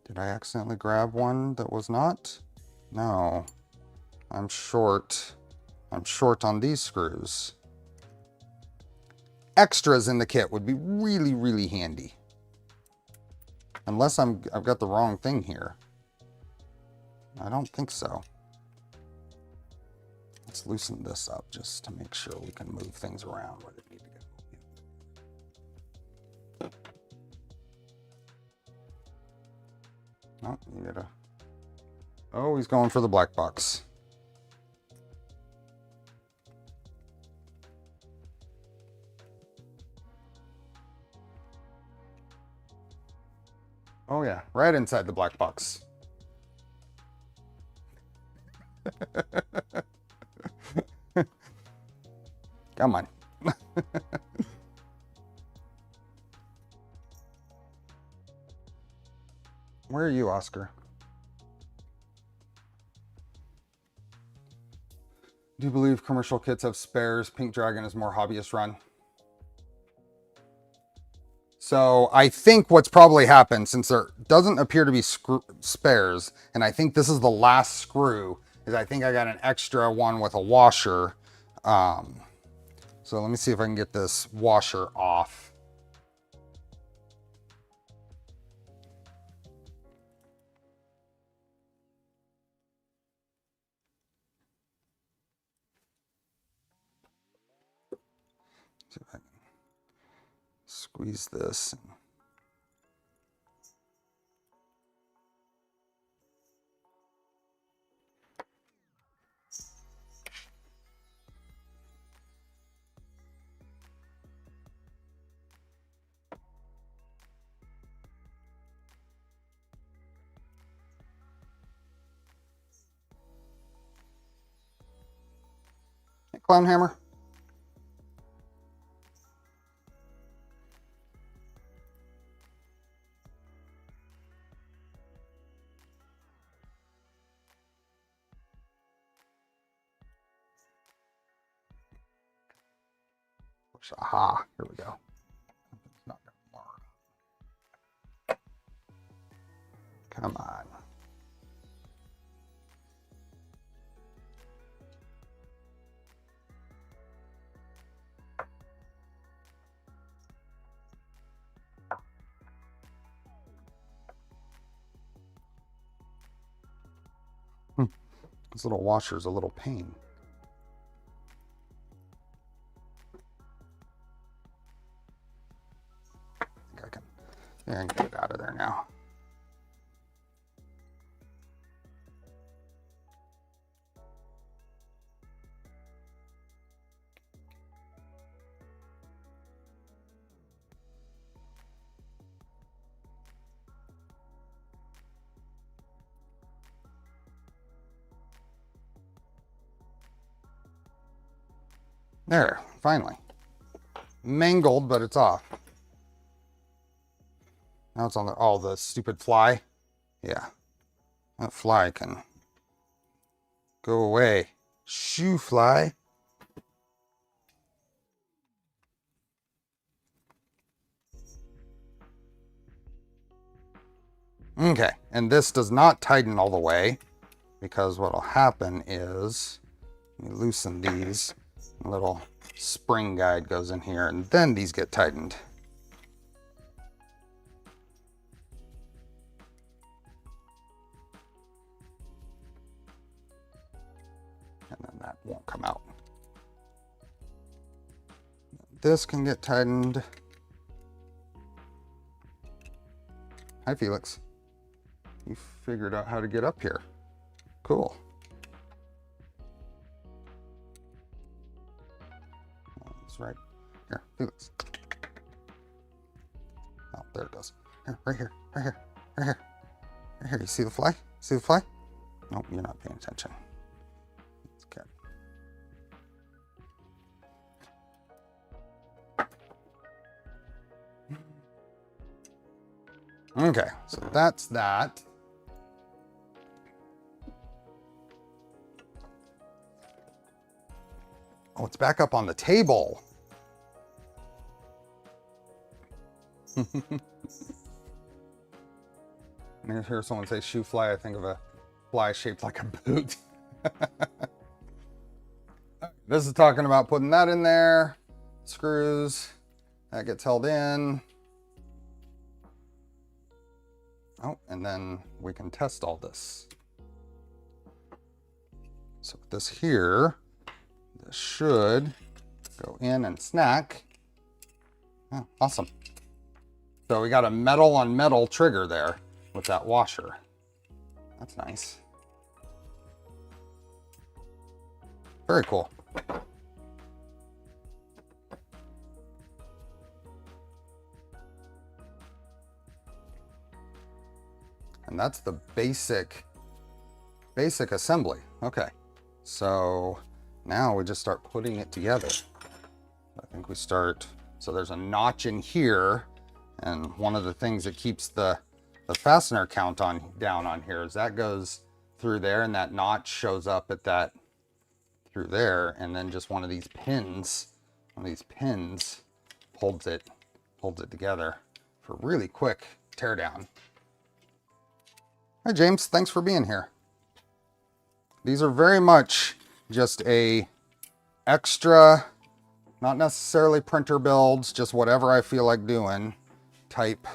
did I accidentally grab one that was not? No, I'm short. I'm short on these screws. Extras in the kit would be really, really handy. Unless I've got the wrong thing here. I don't think so. Let's loosen this up just to make sure we can move things around where they need to go. Oh, you gotta... Oh, he's going for the black box. Oh yeah, right inside the black box. Come on. Where are you, Oscar? Do you believe commercial kits have spares? Pink Dragon is more hobbyist run. So I think what's probably happened, since there doesn't appear to be spares, and I think this is the last screw, is I think I got an extra one with a washer. So let me see if I can get this washer off. See if I can squeeze this. Hey, Clown Hammer. Aha, here we go. It's not gonna work. Come on. This little washer is a little pain. I think I can, yeah, I can get it out of there now. There, finally. Mangled, but it's off. Now it's on the, oh, the stupid fly. Yeah, that fly can go away. Shoo fly. Okay, and this does not tighten all the way, because what'll happen is you loosen these. A little spring guide goes in here, and then these get tightened. And then that won't come out. This can get tightened. Hi, Felix. You figured out how to get up here. Cool. Right here, Felix. Oh, there it goes. Here, right here, right here, right here, right here. You see the fly? See the fly? Nope, you're not paying attention. Okay. Okay, so that's that. Oh, it's back up on the table. I hear someone say shoe fly. I think of a butterfly shaped like a boot. This is talking about putting that in there. Screws. That gets held in. Oh, and then we can test all this. So with this here, this should go in and snack. Oh, awesome. So we got a metal on metal trigger there with that washer. That's nice. Very cool. And that's the basic assembly. Okay. So now we just start putting it together. I think we start, so there's a notch in here, and one of the things that keeps the fastener count down on here is that goes through there, and that notch shows up at that through there, and then just one of these pins holds it together for really quick tear down. Hi James, thanks for being here. These are very much just a extra, not necessarily printer builds, just whatever I feel like doing type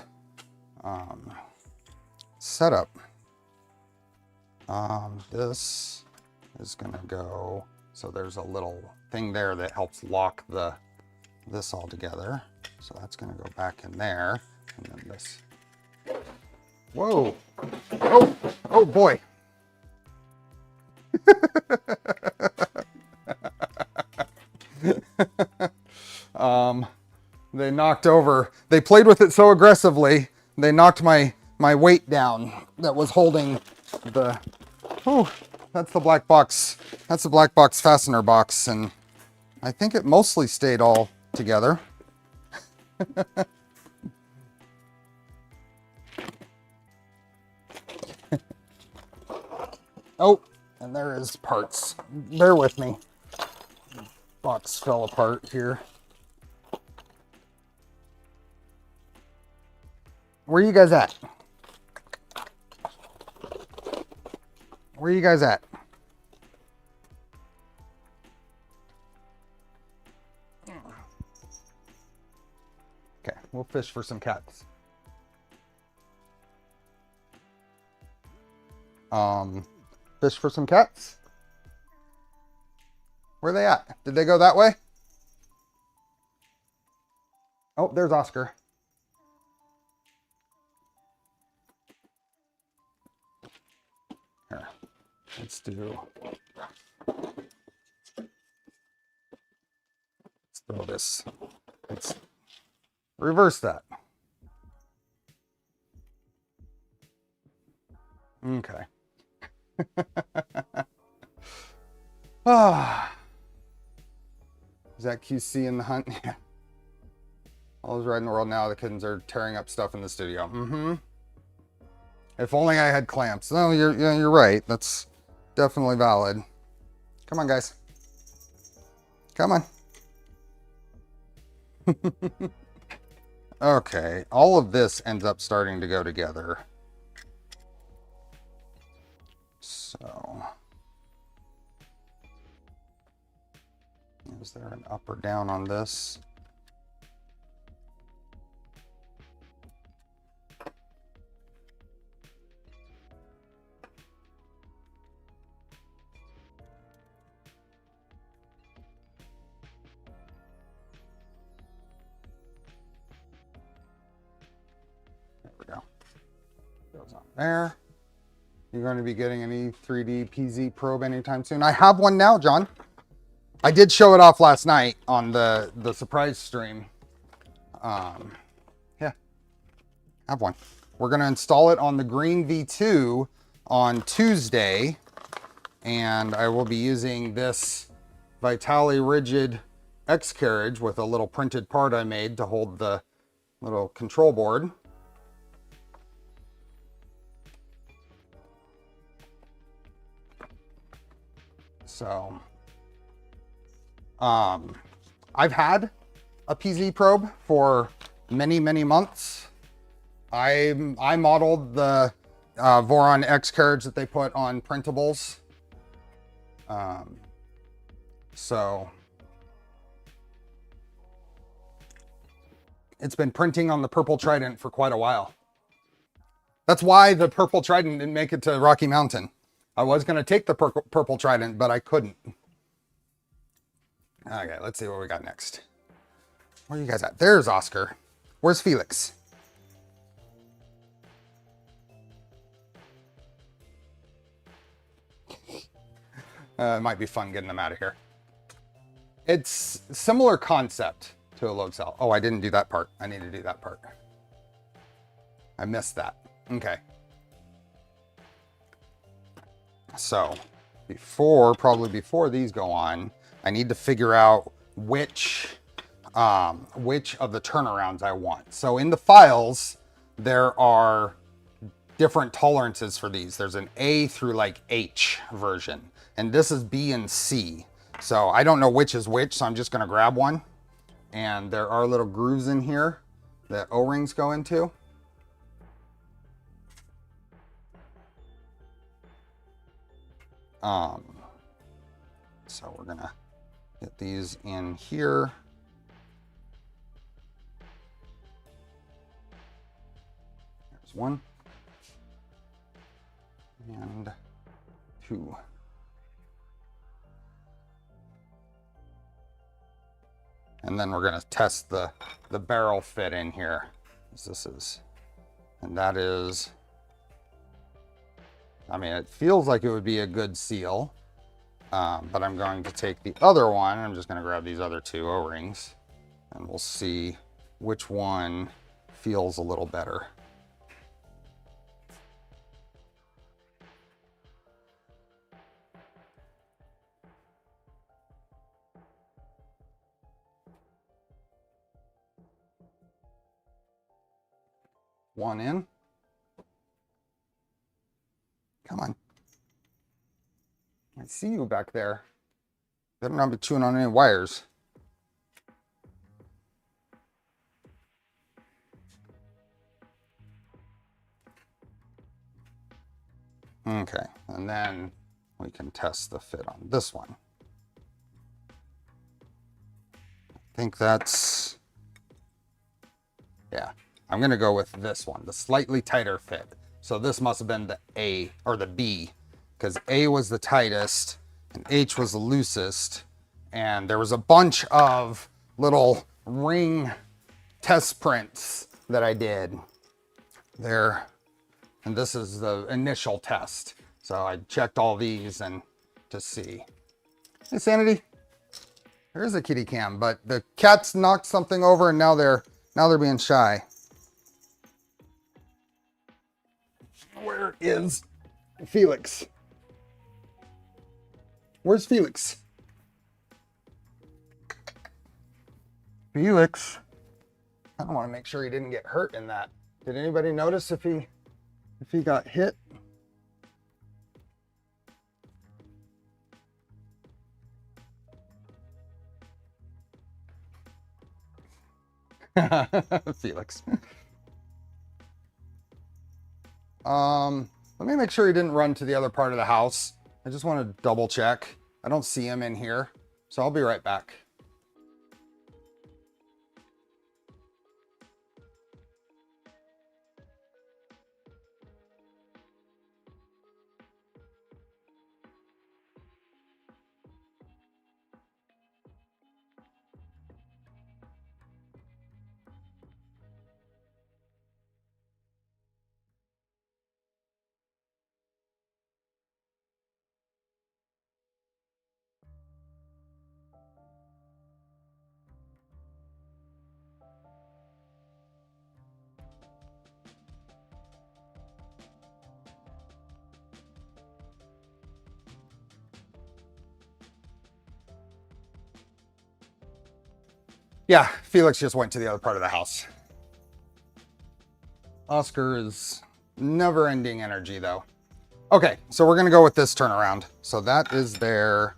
setup. This is gonna go, so there's a little thing there that helps lock this all together. So that's gonna go back in there, and then this. Whoa! Oh boy! They knocked over. They played with it so aggressively, they knocked my weight down that was holding the. Oh, that's the black box. That's the black box fastener box, and I think it mostly stayed all together. Oh, and there is parts. Bear with me. Box fell apart here. Where are you guys at? Where are you guys at? Okay, we'll fish for some cats. Fish for some cats? Where are they at? Did they go that way? Oh, there's Oscar. Here, let's throw this. Let's reverse that. Okay. Ah. Is that QC in the hunt? Yeah. All is right in the world now. The kittens are tearing up stuff in the studio. Mm-hmm. If only I had clamps. No, you're right. That's definitely valid. Come on, guys. Come on. Okay. All of this ends up starting to go together. So, is there an up or down on this? There we go. Goes on there. You're going to be getting an E3D PZ probe anytime soon. I have one now, John. I did show it off last night on the surprise stream. Yeah, have one. We're going to install it on the Green V2 on Tuesday, and I will be using this Vitali Rigid X carriage with a little printed part I made to hold the little control board. So, I've had a PZ probe for many months. I modeled the Voron X carriage that they put on printables. So it's been printing on the purple trident for quite a while. That's why the purple trident didn't make it to Rocky Mountain. I was going to take the purple trident, but I couldn't. Okay, let's see what we got next. Where are you guys at? There's Oscar. Where's Felix? It might be fun getting them out of here. It's similar concept to a load cell. Oh, I didn't do that part. I need to do that part. I missed that. Okay. So probably before these go on, I need to figure out which of the turnarounds I want. So in the files, there are different tolerances for these. There's an A through like H version, and this is B and C. So I don't know which is which, so I'm just gonna grab one. And there are little grooves in here that O-rings go into. So we're gonna get these in here. There's one and two. And then we're gonna test the barrel fit in here. And that is, I mean, it feels like it would be a good seal, but I'm going to take the other one. I'm just gonna grab these other two O-rings and we'll see which one feels a little better. One in. Come on. I see you back there. Better not be chewing on any wires. Okay, and then we can test the fit on this one. I think that's, yeah, I'm gonna go with this one, the slightly tighter fit. So this must have been the A or the B, because A was the tightest and H was the loosest. And there was a bunch of little ring test prints that I did there. And this is the initial test. So I checked all these and to see. Hey, Sanity. There's a kitty cam, but the cats knocked something over and now they're being shy. Where is Felix? Where's Felix? Felix. I want to make sure he didn't get hurt in that. Did anybody notice if he got hit? Felix. Let me make sure he didn't run to the other part of the house. I just want to double check. I don't see him in here, so I'll be right back. Yeah, Felix just went to the other part of the house. Oscar is never-ending energy, though. Okay, so we're going to go with this turnaround. So that is there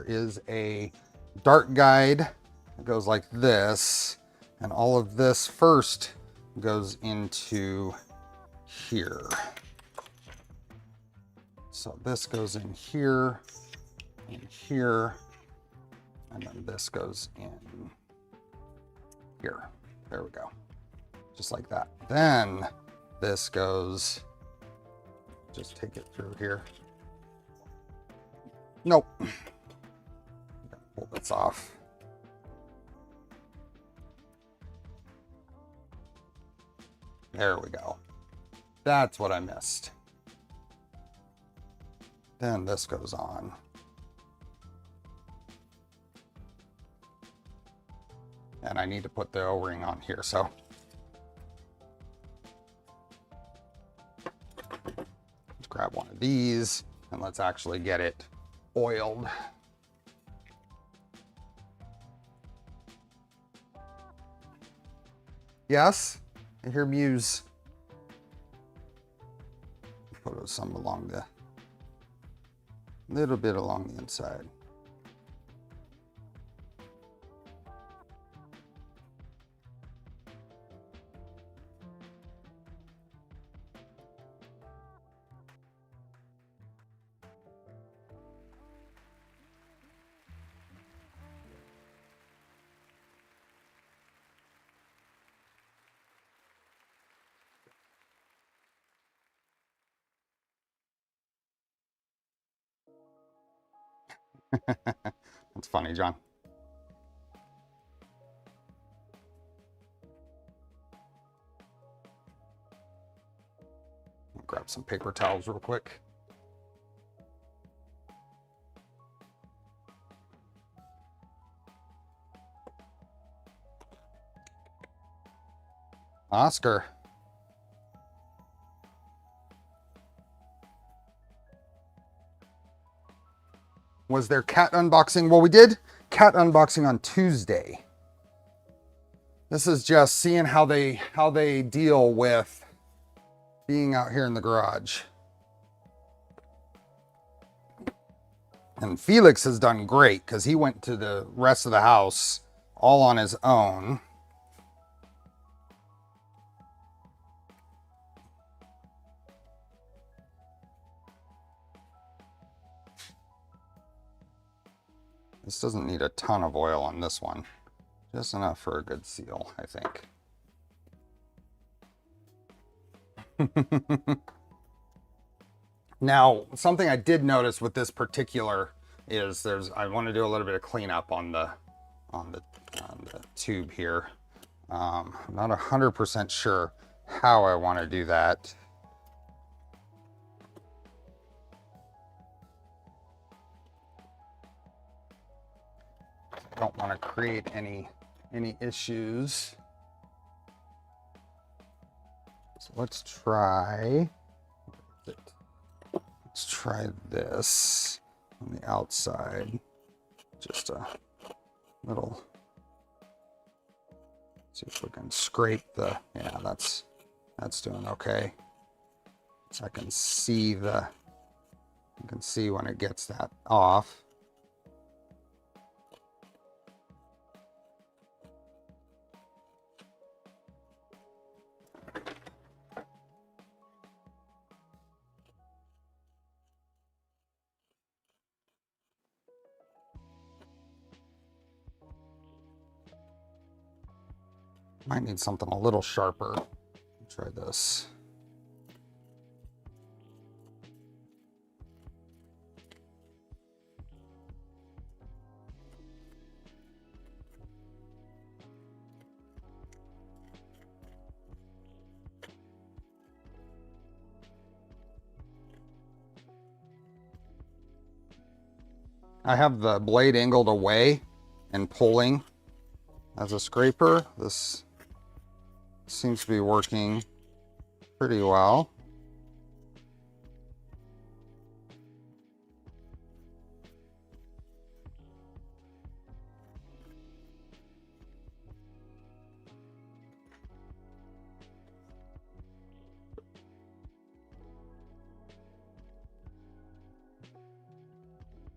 is a dart guide that goes like this, and all of this first goes into here. So this goes in here, and here, and then this goes in here. There we go. Just like that. Then this goes, just take it through here. Nope. Pull this off. There we go. That's what I missed. Then this goes on. And I need to put the O-ring on here, so. Let's grab one of these and let's actually get it oiled. Yes, I hear Muse. Put some along the, little bit along the inside. That's funny, John. I'll grab some paper towels real quick. Oscar. Was there cat unboxing? Well, we did cat unboxing on Tuesday. This is just seeing how they deal with being out here in the garage. And Felix has done great because he went to the rest of the house all on his own. This doesn't need a ton of oil on this one. Just enough for a good seal, I think. Now, something I did notice with this particular is I want to do a little bit of cleanup on the tube here. I'm not 100% sure how I want to do that. I don't want to create any issues. So let's try this on the outside. Just a little, see if we can scrape the, yeah, that's doing okay. So I can see you can see when it gets that off. Might need something a little sharper. Try this. I have the blade angled away and pulling as a scraper. This seems to be working pretty well.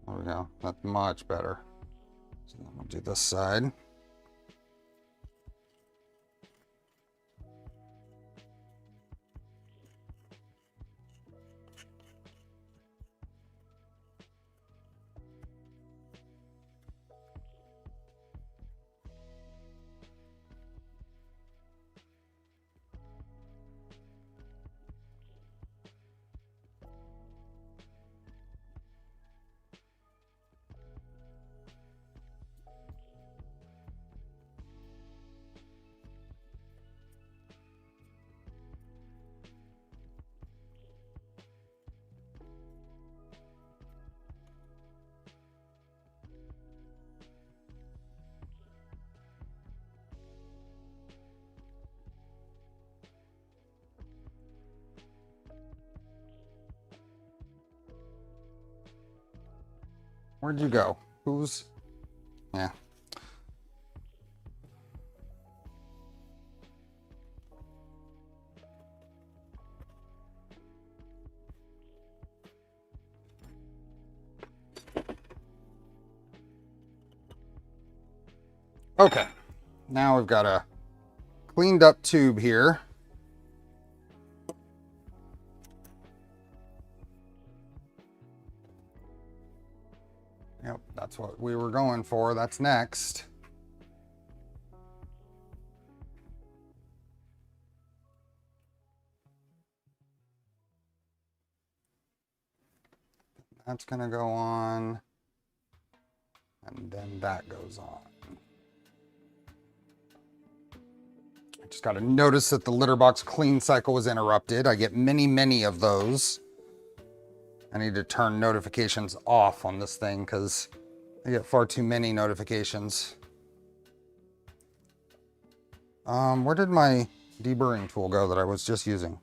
There we go. That's much better. So then we'll do this side. Where'd you go? Who's... Yeah. Okay. Now we've got a cleaned up tube here. Yep, that's what we were going for. That's next. That's going to go on. And then that goes on. I just got to notice that the litter box clean cycle was interrupted. I get many of those. I need to turn notifications off on this thing because I get far too many notifications. Where did my deburring tool go that I was just using?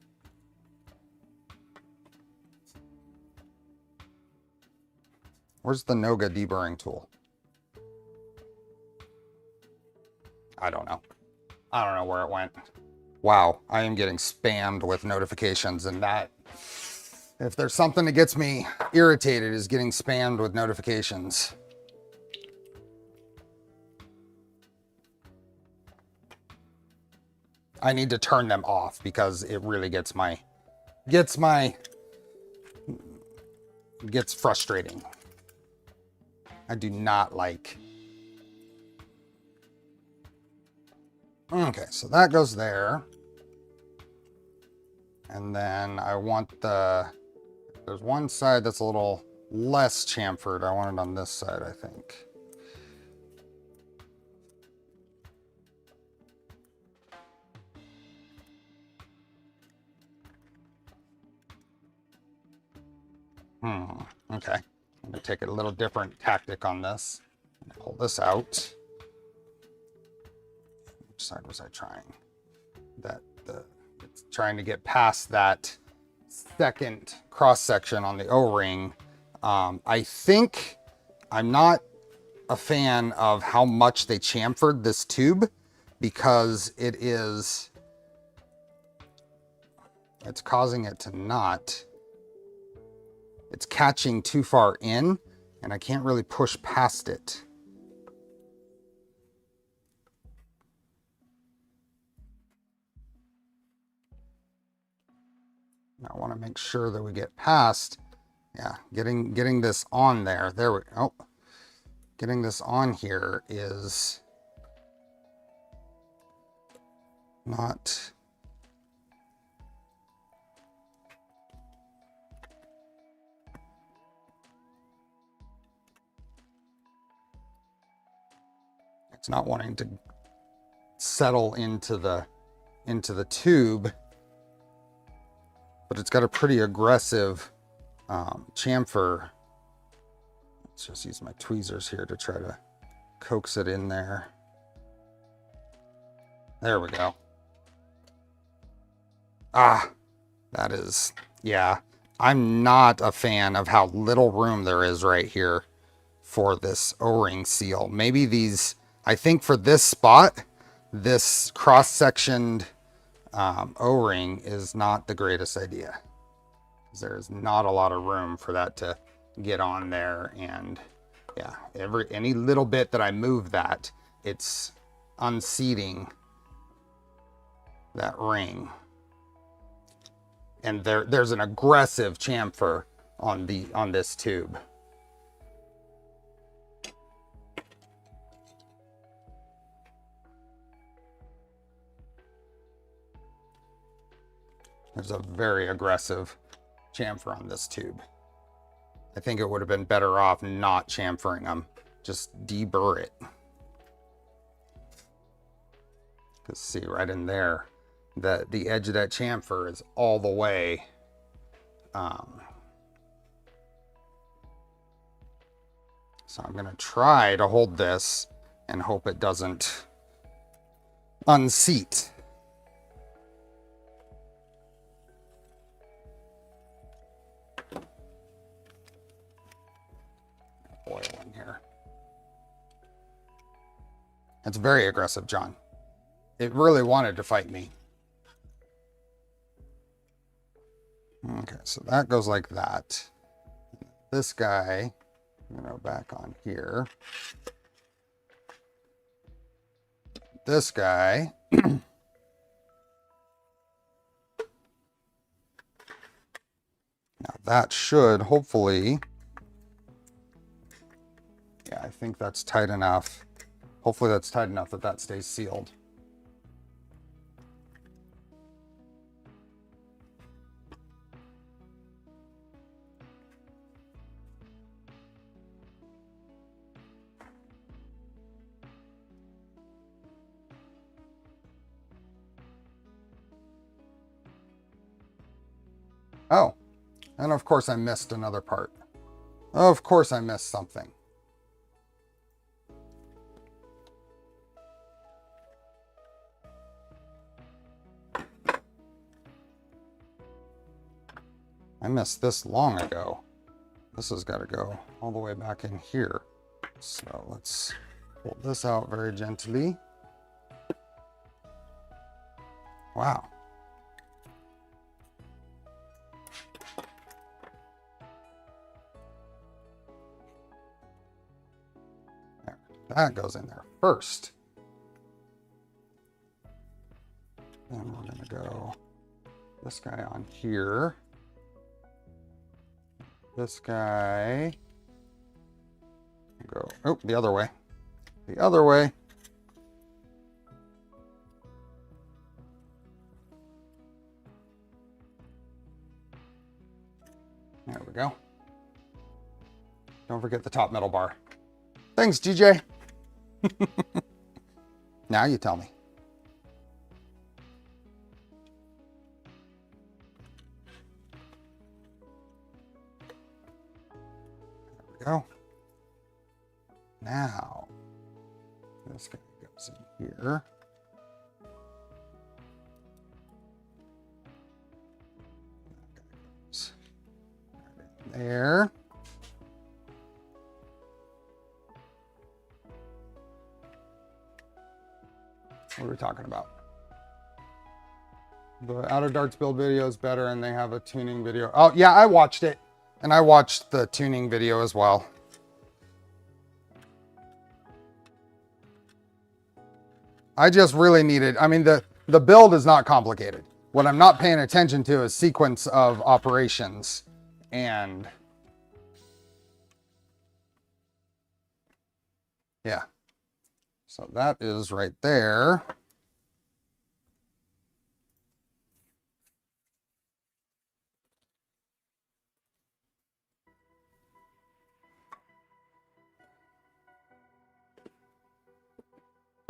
Where's the Noga deburring tool? I don't know. I don't know where it went. Wow, I am getting spammed with notifications, and that, if there's something that gets me irritated, is getting spammed with notifications. I need to turn them off because it really gets frustrating. I do not like. Okay, so that goes there. And then I want there's one side that's a little less chamfered. I want it on this side, I think. Okay. I'm gonna take a little different tactic on this. Pull this out. Which side was I trying? It's trying to get past that second cross section on the O-ring. I think I'm not a fan of how much they chamfered this tube because it's causing it to not. It's catching too far in, and I can't really push past it. I want to make sure that we get past. Yeah, getting this on there. There we go. Oh, getting this on here is not. It's not wanting to settle into the tube, but it's got a pretty aggressive chamfer. Let's just use my tweezers here to try to coax it in there. There we go. Ah, that is, yeah. I'm not a fan of how little room there is right here for this O-ring seal. Maybe these, I think for this spot, this cross-sectioned O-ring is not the greatest idea. There's not a lot of room for that to get on there, and yeah, any little bit that I move that, it's unseating that ring. And there's an aggressive chamfer on this tube. There's a very aggressive chamfer on this tube. I think it would have been better off not chamfering them. Just deburr it. Because see right in there, that the edge of that chamfer is all the way. So I'm going to try to hold this and hope it doesn't unseat. Boy, It's very aggressive, John. It really wanted to fight me. Okay, so that goes like that. This guy, back on here. This guy. Now that should hopefully, yeah, I think that's tight enough. Hopefully that's tight enough that that stays sealed. Oh, and of course I missed another part. Of course I missed something. I missed this long ago. This has got to go all the way back in here. So let's pull this out very gently. Wow. There, that goes in there first. Then we're going to go this guy on here. This guy, go, oh, the other way, the other way. There we go. Don't forget the top metal bar. Thanks, DJ. Now you tell me. Go. Now, this guy goes in here. That guy goes right in there. What are we talking about? The Outer Darts build video is better and they have a tuning video. Oh, yeah, I watched it. And I watched the tuning video as well. I just really needed, I mean, the build is not complicated. What I'm not paying attention to is sequence of operations. And yeah, so that is right there.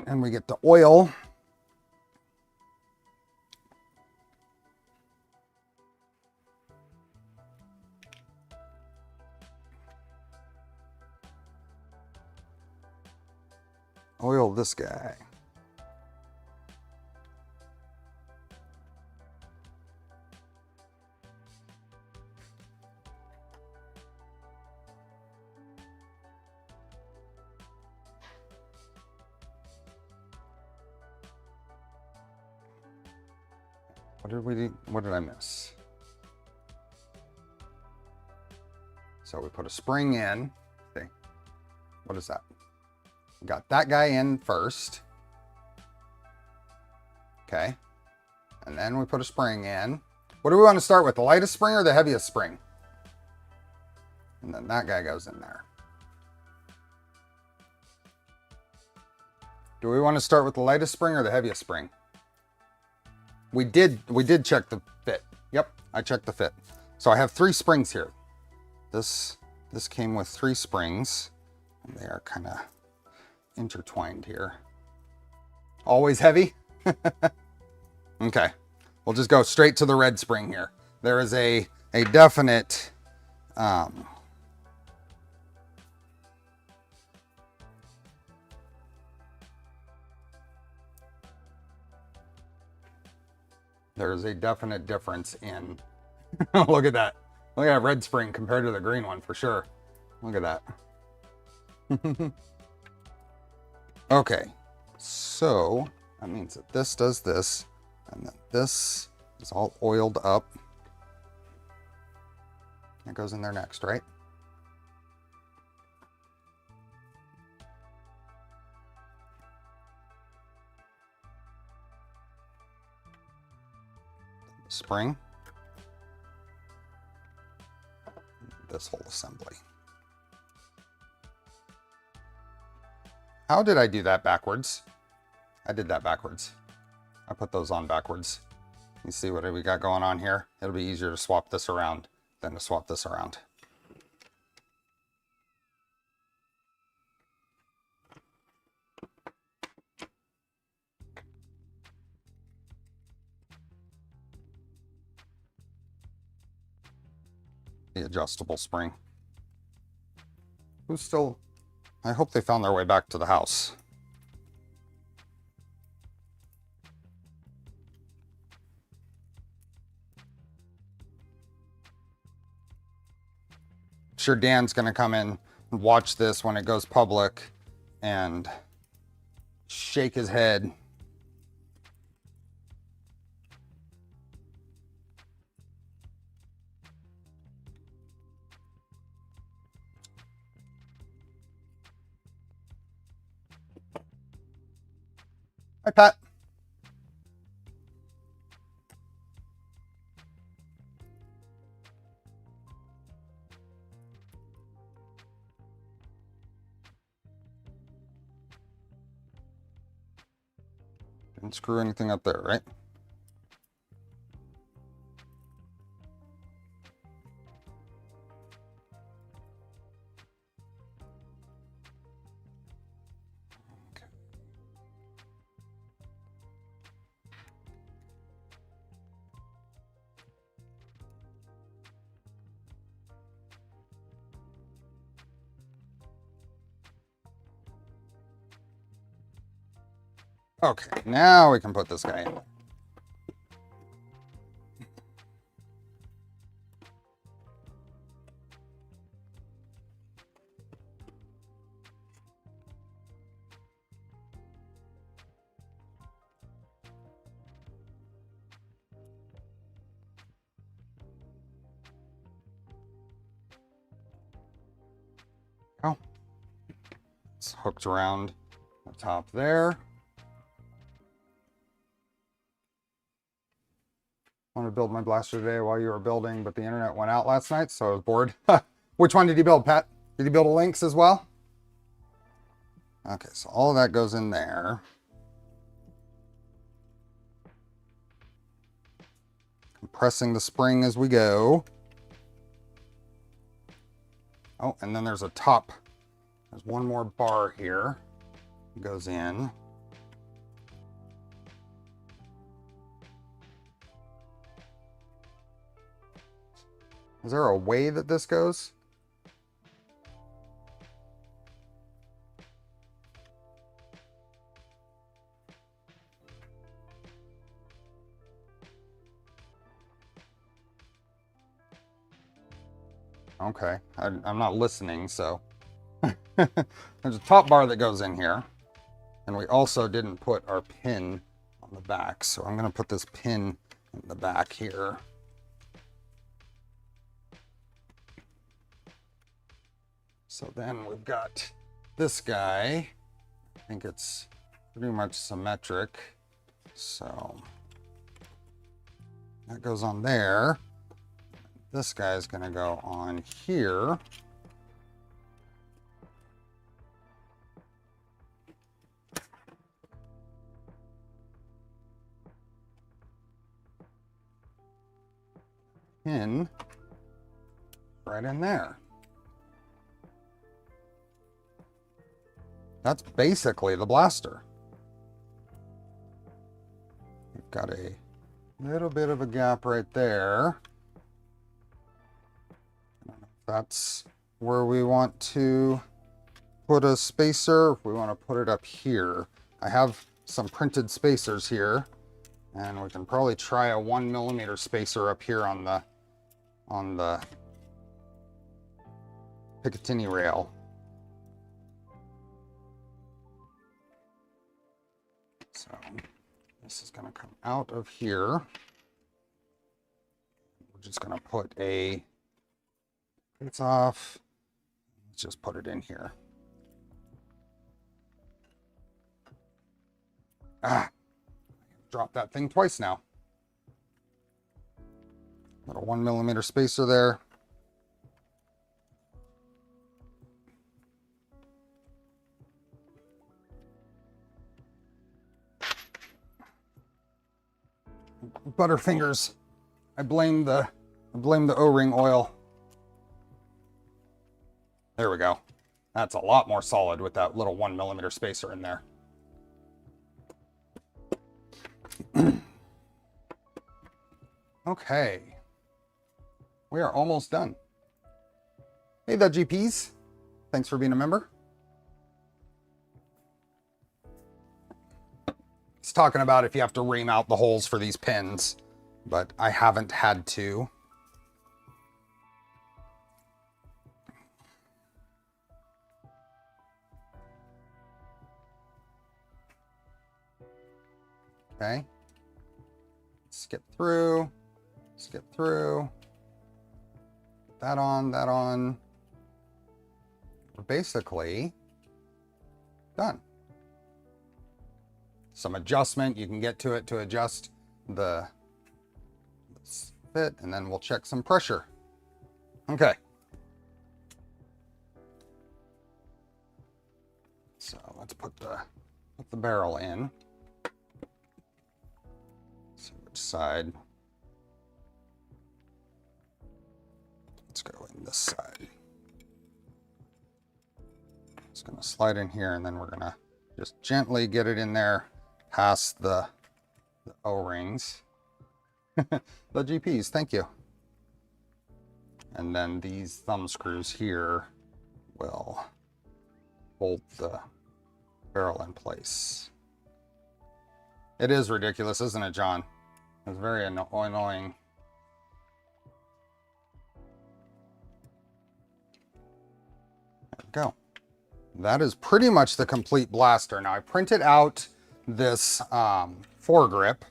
And we get the oil. Oil this guy. What did I miss? So we put a spring in. See, what is that? We got that guy in first. Okay. And then we put a spring in. What do we want to start with? The lightest spring or the heaviest spring? And then that guy goes in there. Do we want to start with the lightest spring or the heaviest spring? We did check the fit. Yep, I checked the fit. So I have 3 springs here. This came with 3 springs, and they are kind of intertwined here. Always heavy? Okay, we'll just go straight to the red spring here. There is a definite there's a definite difference in look at that. Look at that red spring compared to the green one for sure. Look at that. Okay, So that means that this does this, and then this is all oiled up. That goes in there next, right? Spring. This whole assembly. How did I do that backwards? I did that backwards. I put those on backwards. You see what we got going on here? It'll be easier to swap this around than to swap this around. The adjustable spring. Who's still... I hope they found their way back to the house. I'm sure Dan's going to come in and watch this when it goes public and shake his head. Hi, Pat. Didn't screw anything up there, right? Okay, now we can put this guy in. Oh, it's hooked around the top there. I wanted to build my blaster today while you were building, but the internet went out last night, so I was bored. Which one did you build, Pat? Did you build a Lynx as well? Okay, so all of that goes in there. Compressing the spring as we go. Oh, and then there's a top. There's one more bar here. It goes in. Is there a way that this goes? Okay, I'm not listening, so. There's a top bar that goes in here. And we also didn't put our pin on the back, so I'm going to put this pin in the back here. So then we've got this guy. I think it's pretty much symmetric. So that goes on there. This guy is going to go on here. Pin right in there. That's basically the blaster. We've got a little bit of a gap right there. That's where we want to put a spacer. If we want to put it up here, I have some printed spacers here, and we can probably try a 1mm spacer up here on the Picatinny rail. So this is going to come out of here. We're just going to put it's off. Let's just put it in here. Drop that thing twice now. Little 1mm spacer there. Butterfingers. I blame the O-ring oil. There we go. That's a lot more solid with that little 1mm spacer in there. Okay. We are almost done. Hey there, GPs. Thanks for being a member. It's talking about if you have to ream out the holes for these pins, but I haven't had to. Okay. Skip through. That on. We're basically done. Some adjustment, you can get to it to adjust the fit, and then we'll check some pressure. Okay. So let's put the barrel in. See which side. Let's go in this side. It's going to slide in here, and then we're going to just gently get it in there past the O-rings. The GPs, thank you. And then these thumb screws here will hold the barrel in place. It is ridiculous, isn't it, John? It's very annoying. There we go. That is pretty much the complete blaster. Now I printed out this foregrip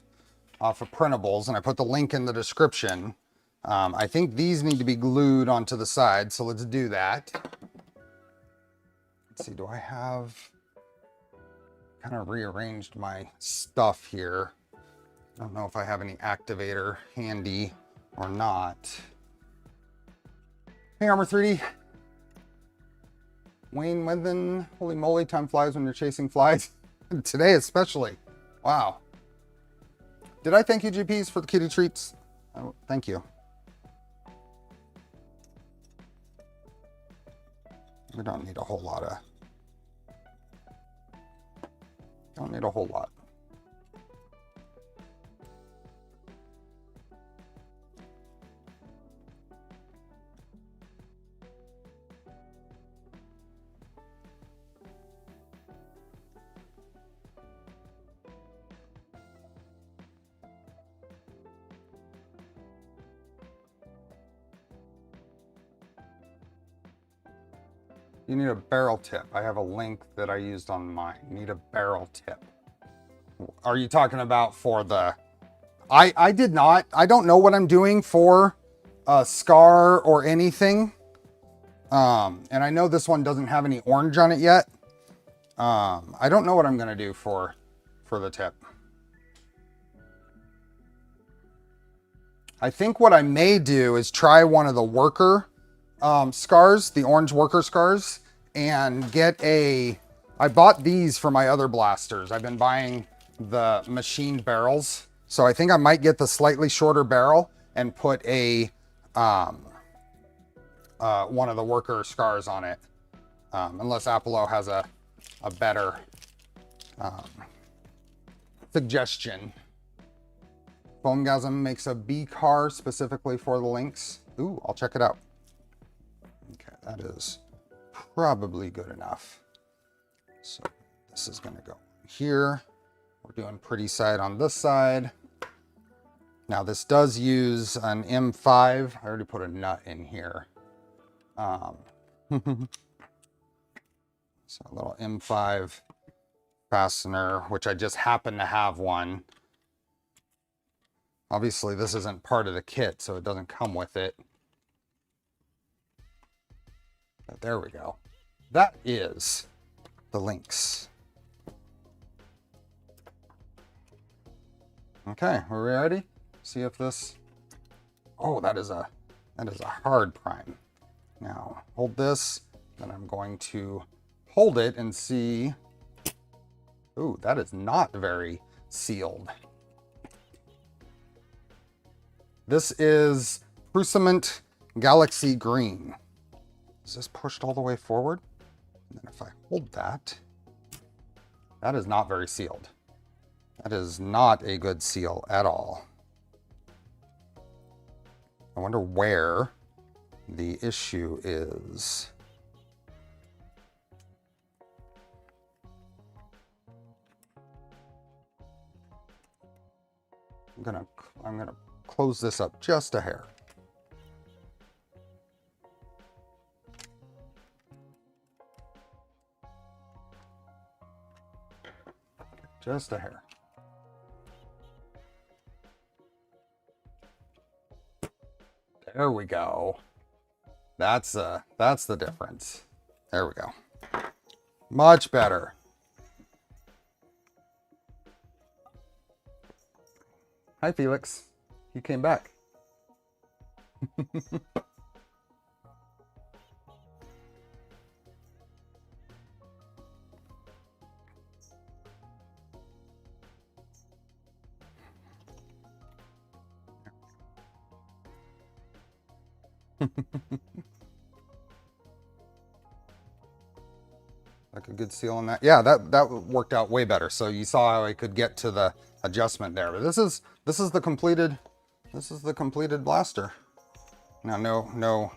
off of printables, and I put the link in the description. I think these need to be glued onto the side, so let's do that. Let's see, do I have kind of rearranged my stuff here? I don't know if I have any activator handy or not. Hey, Armor 3D. Wayne Withen, holy moly, time flies when you're chasing flies. Today especially. Wow. Did I thank you, GPs, for the kitty treats? Oh, thank you. We don't need a whole lot of... Don't need a whole lot. You need a barrel tip. I have a link that I used on mine. You need a barrel tip. Are you talking about for the... I did not. I don't know what I'm doing for a scar or anything. And I know this one doesn't have any orange on it yet. I don't know what I'm going to do for the tip. I think what I may do is try one of the worker scars, the orange worker scars, and get I bought these for my other blasters. I've been buying the machined barrels. So I think I might get the slightly shorter barrel and put one of the worker scars on it. Unless Apollo has a better suggestion. Foamgasm makes a B car specifically for the Lynx. Ooh, I'll check it out. Okay, that is probably good enough. So this is going to go here. We're doing pretty side on this side. Now this does use an M5. I already put a nut in here. So a little M5 fastener, which I just happen to have one. Obviously, this isn't part of the kit, so it doesn't come with it. But there we go. That is the Lynx. Okay, are we ready? See if this... Oh, that is a hard prime. Now, hold this, then I'm going to hold it and see... Ooh, that is not very sealed. This is Prusament Galaxy Green. Is this pushed all the way forward? And then if I hold that, that is not very sealed. That is not a good seal at all. I wonder where the issue is. I'm gonna close this up just a hair. Just a hair. There we go. That's the difference. There we go. Much better. Hi, Felix. You came back. Like a good seal on that. Yeah, that worked out way better. So you saw how I could get to the adjustment there. But this is the completed blaster. Now no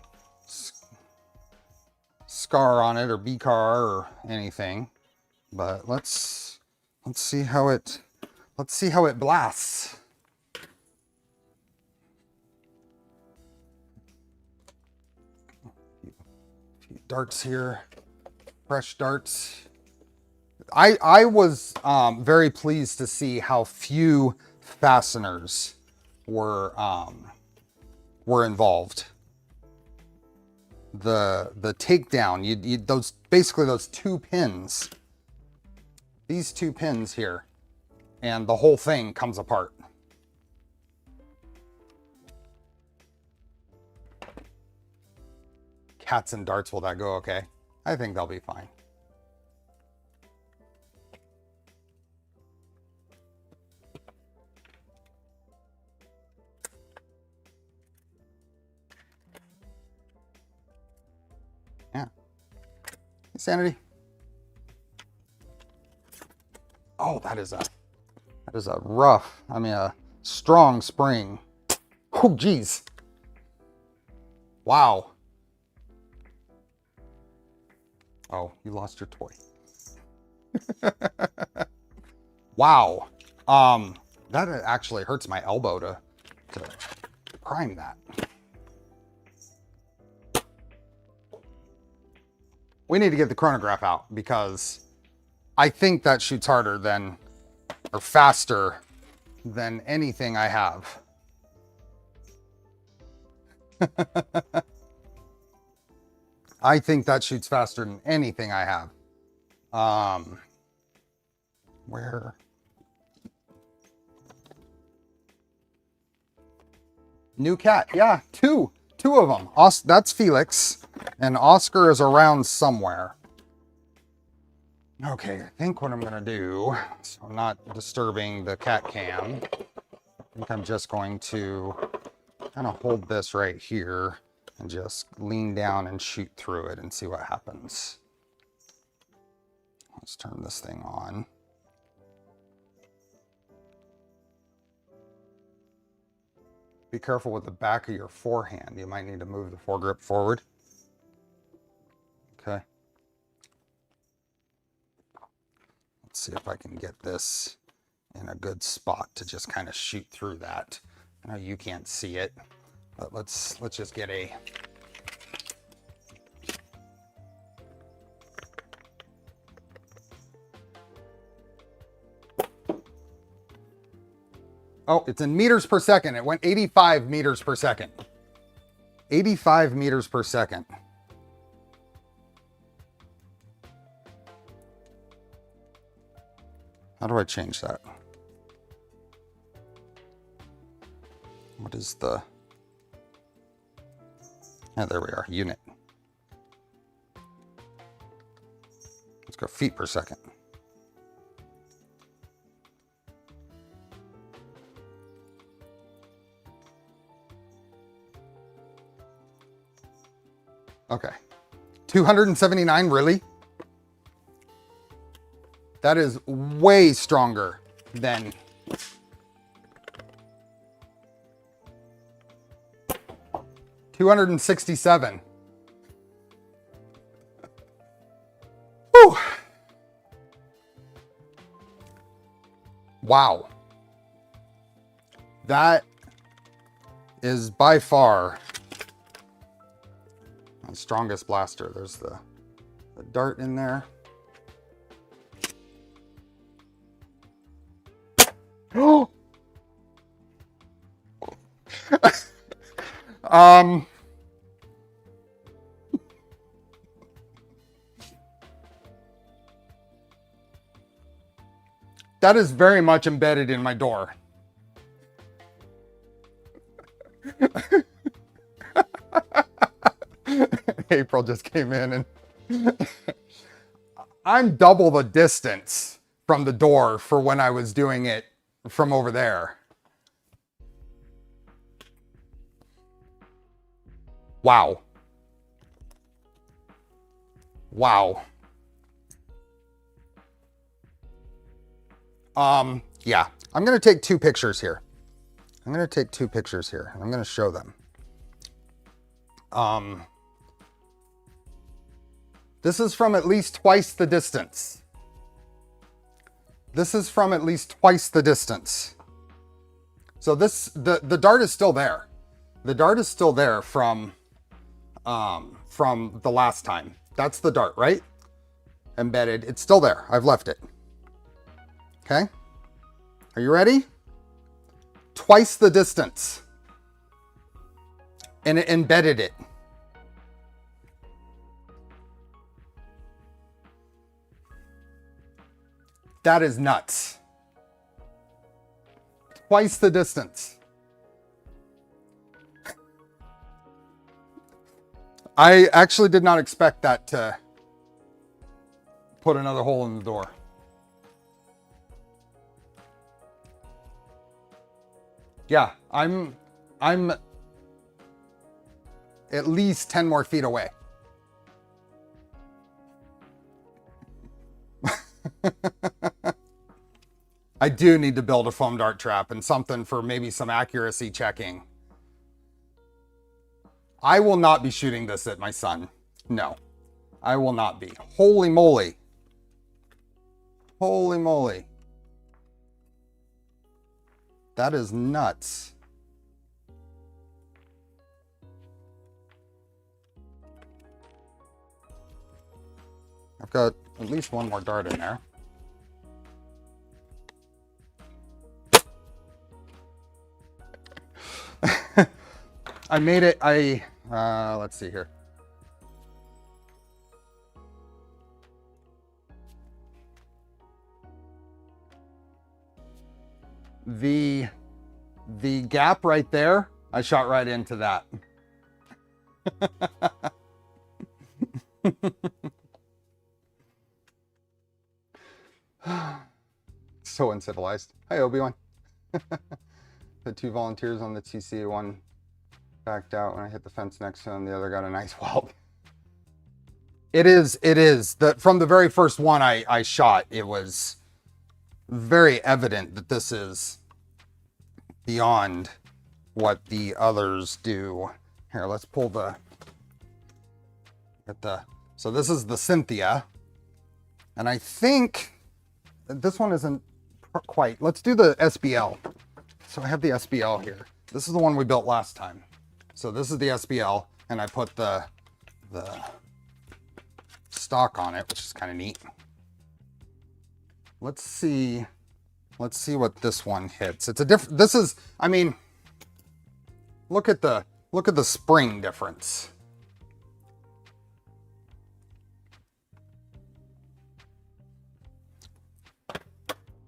scar on it or B-car or anything. But let's see how it blasts. A few darts here. Fresh darts. I was very pleased to see how few fasteners were involved. The takedown, those basically those two pins, these two pins here, and the whole thing comes apart. Cats and darts, will that go okay? I think they'll be fine. Yeah. Hey, Sanity. Oh, that is a rough, I mean a strong spring. Oh, geez. Wow. Oh, you lost your toy. Wow. That actually hurts my elbow to prime that. We need to get the chronograph out because I think that shoots harder than, or faster than anything I have. I think that shoots faster than anything I have. Where? New cat. Yeah, two of them. That's Felix, and Oscar is around somewhere. Okay, I think what I'm gonna do, so I'm not disturbing the cat cam, I think I'm just going to kind of hold this right here and just lean down and shoot through it and see what happens. Let's turn this thing on. Be careful with the back of your forehand. You might need to move the foregrip forward. Okay. Let's see if I can get this in a good spot to just kind of shoot through that. I know you can't see it, but let's just get a... Oh, it's in meters per second. It went 85 meters per second. 85 meters per second. How do I change that? What is the... Oh, there we are, unit. Let's go feet per second. Okay. 279, really? That is way stronger than... $267. Whew. Wow. That is by far the strongest blaster. There's the dart in there. Oh. That is very much embedded in my door. April just came in and I'm double the distance from the door for when I was doing it from over there. Wow. Wow. Yeah, I'm going to take two pictures here. I'm going to take two pictures here and I'm going to show them. This is from at least twice the distance. This is from at least twice the distance. So the dart is still there. The dart is still there from the last time. That's the dart, right? Embedded. It's still there. I've left it. Okay. Are you ready? Twice the distance. And it embedded it. That is nuts. Twice the distance. I actually did not expect that to put another hole in the door. Yeah, I'm at least 10 more feet away. I do need to build a foam dart trap and something for maybe some accuracy checking. I will not be shooting this at my son. No, I will not be. Holy moly. Holy moly. That is nuts. I've got at least one more dart in there. I made it, let's see here. The gap right there, I shot right into that. So uncivilized. Hi, Obi-Wan. The two volunteers on the TC, one backed out when I hit the fence next to him. The other got a nice weld. It is. From the very first one I shot, it was very evident that this is beyond what the others do. Here, let's pull so this is the Cynthia. And I think this one isn't quite. Let's do the SBL. So I have the SBL here. This is the one we built last time. So this is the SBL, and I put the stock on it, which is kind of neat. Let's see Let's see what this one hits. It's a different, this is, I mean, look at the spring difference.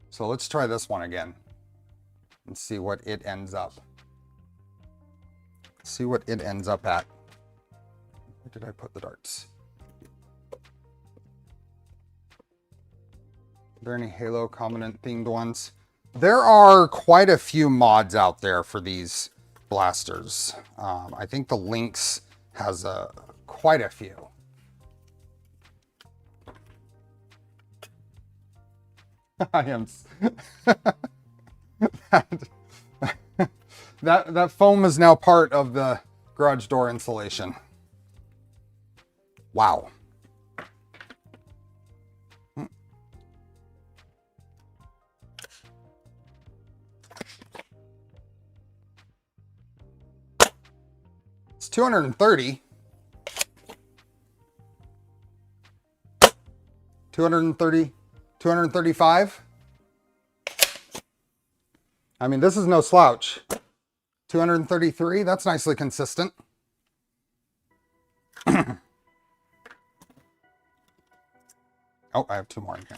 So let's try this one again and see what it ends up. See what it ends up at. Where did I put the darts? Are there any Halo Covenant themed ones? There are quite a few mods out there for these blasters. I think the Lynx has quite a few. I am that foam is now part of the garage door insulation. Wow. It's 230. 230. 235. I mean, this is no slouch. 233, that's nicely consistent. Oh, I have two more in here.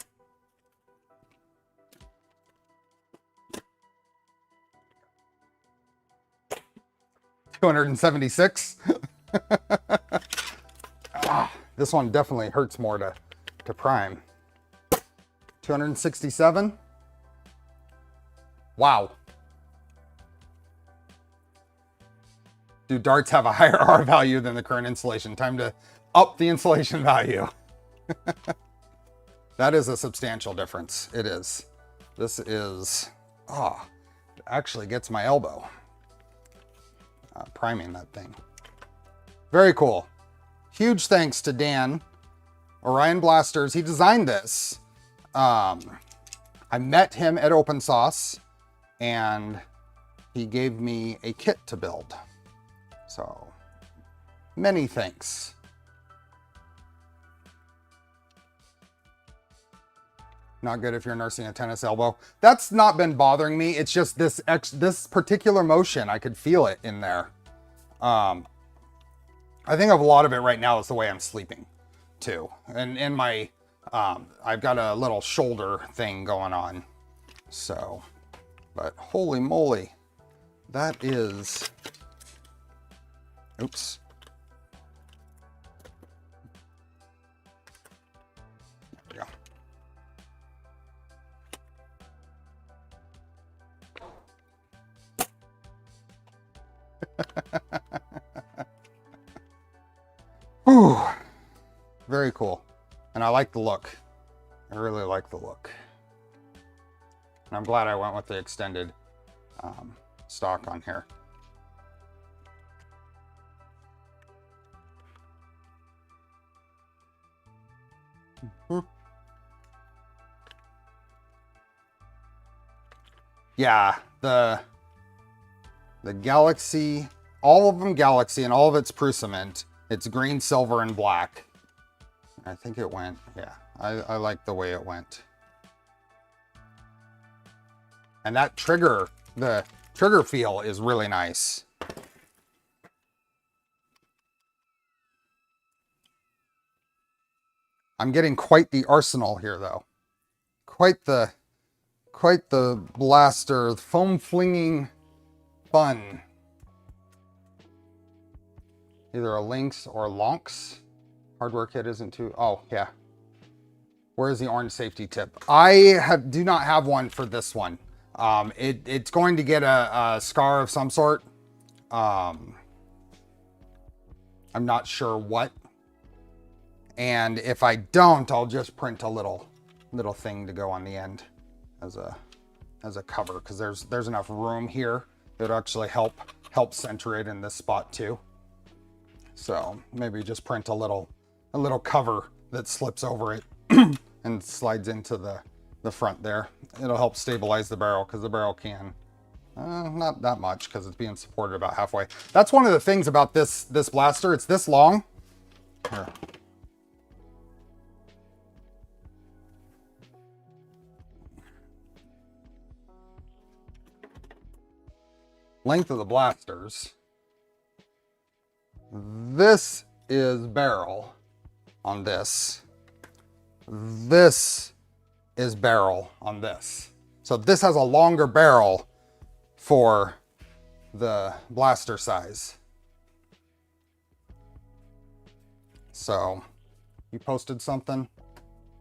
$276. This one definitely hurts more to prime. 267. Wow. Do darts have a higher R value than the current insulation? Time to up the insulation value. That is a substantial difference. It is. This is, it actually gets my elbow. Priming that thing. Very cool. Huge thanks to Dan, Orion Blasters. He designed this. I met him at OpenSauce and he gave me a kit to build. So many thanks. Not good if you're nursing a tennis elbow. That's not been bothering me. It's just this particular motion. I could feel it in there. I think of a lot of it right now is the way I'm sleeping too. And in my, I've got a little shoulder thing going on. So, but holy moly, that is, oops. There we go. Whew. Very cool. And I like the look. I really like the look. And I'm glad I went with the extended stock on here. Yeah, the Galaxy, all of them Galaxy and all of it's Prusament. It's green, silver, and black. I think it went, yeah, I like the way it went. And that trigger, the trigger feel is really nice. I'm getting quite the arsenal here though. Quite the blaster, foam flinging fun. Either a Lynx or Lynx. Hardware kit isn't too, oh yeah. Where's the orange safety tip? I do not have one for this one. It's going to get a scar of some sort. I'm not sure what. And if I don't, I'll just print a little thing to go on the end as a cover, because there's enough room here that would actually help center it in this spot too. So maybe just print a little cover that slips over it and slides into the front there. It'll help stabilize the barrel, because the barrel can, not that much because it's being supported about halfway. That's one of the things about this blaster. It's this long. Here. length of the blasters. This is barrel on this. This is barrel on this. So this has a longer barrel for the blaster size. So you posted something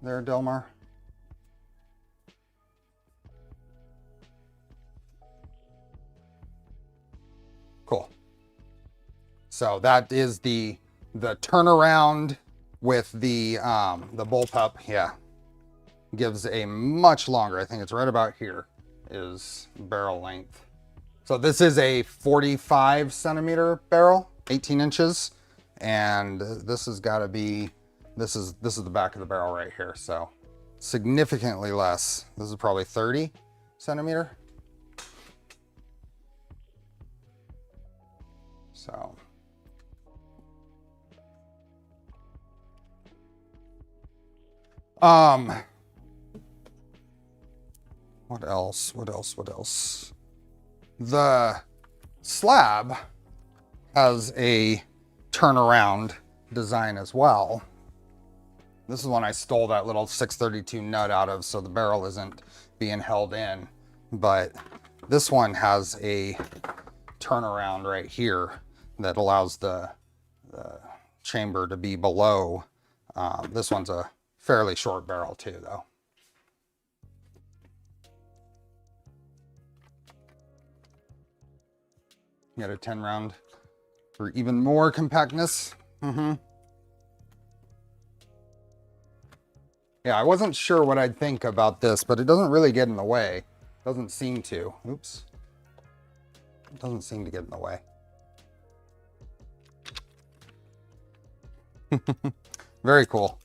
there, Delmar? Cool. So that is the turnaround with the bullpup. Yeah, gives a much longer. I think it's right about here is barrel length. So this is a 45 centimeter barrel, 18 inches, and this has got to be. This is the back of the barrel right here. So significantly less. This is probably 30 centimeter. So. What else? What else? What else? The slab has a turnaround design as well. This is one I stole that little 632 nut out of, so the barrel isn't being held in. But this one has a turnaround right here that allows the chamber to be below. This one's a fairly short barrel too, though. You got a 10 round for even more compactness. Yeah, I wasn't sure what I'd think about this, but it doesn't really get in the way. Doesn't seem to. Oops. It doesn't seem to get in the way. Very cool.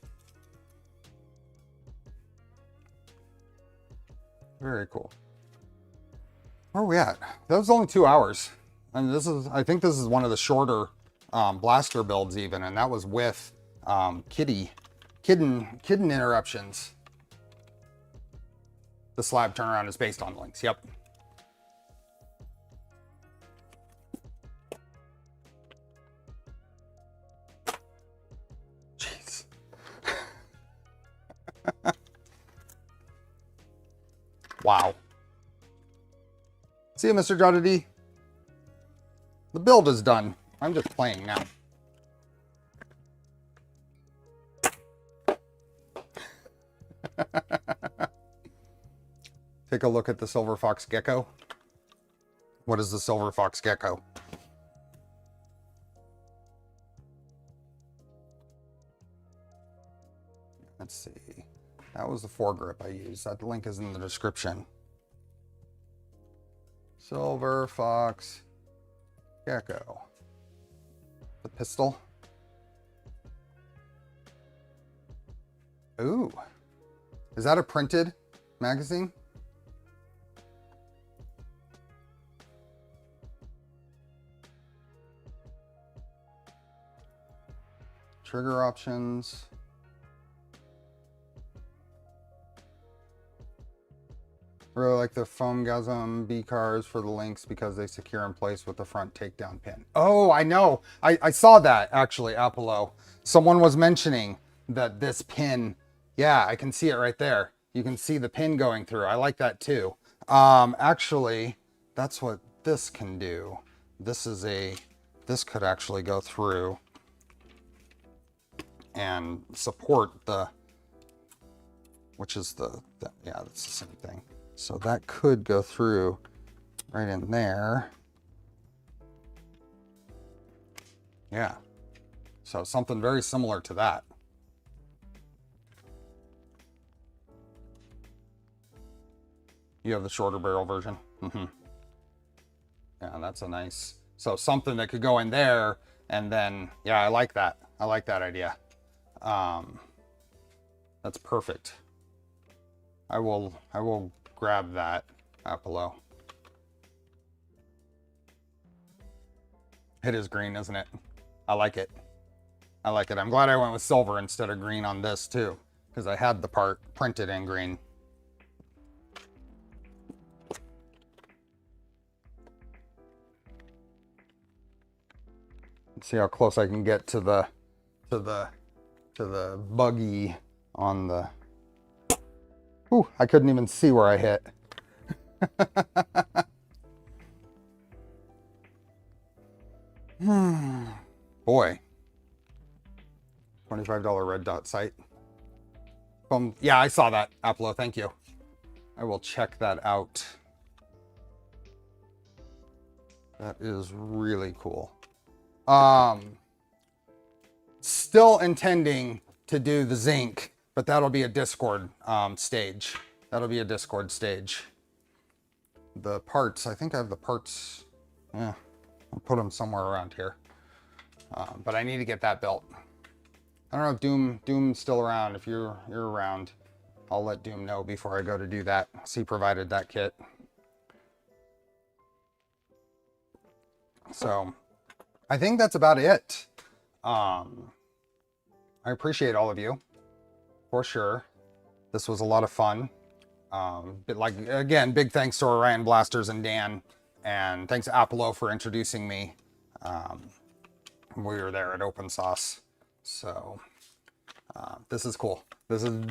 Very cool. Where are we at? That was only 2 hours. And I think this is one of the shorter blaster builds even, and that was with kidden interruptions. The slab turnaround is based on Lynx. Yep. Jeez. Wow. See you, Mr. Joddy. The build is done. I'm just playing now. Take a look at the silver fox gecko. What is the silver fox gecko? Let's see. That was the foregrip I used. That link is in the description. Silver fox gecko. The pistol. Ooh. Is that a printed magazine? Trigger options. Really like the foamgasm B cars for the Lynx because they secure in place with the front takedown pin. Oh, I know. I saw that actually, Apollo. Someone was mentioning that this pin, yeah, I can see it right there. You can see the pin going through. I like that too. Actually, that's what this can do. This could actually go through and support which is yeah, that's the same thing. So that could go through right in there. Yeah. So something very similar to that. You have the shorter barrel version. Yeah, that's a nice, so something that could go in there and then, yeah, I like that. I like that idea. That's perfect. I will grab that, Apollo. It is green, isn't it? I like it. I like it. I'm glad I went with silver instead of green on this too, because I had the part printed in green. Let's see how close I can get to the buggy on the. Ooh, I couldn't even see where I hit. Boy. $25 red dot site. Yeah, I saw that, Apollo. Thank you. I will check that out. That is really cool. Still intending to do the zinc, but that'll be a Discord stage. That'll be a Discord stage. The parts, I think I have the parts. Yeah, I'll put them somewhere around here. But I need to get that built. I don't know if Doom's still around. If you're around, I'll let Doom know before I go to do that. He provided that kit. So I think that's about it. I appreciate all of you for sure. This was a lot of fun. But like, again, big thanks to Orion Blasters and Dan, and thanks to Apollo for introducing me. We were there at OpenSauce. So this is cool. This is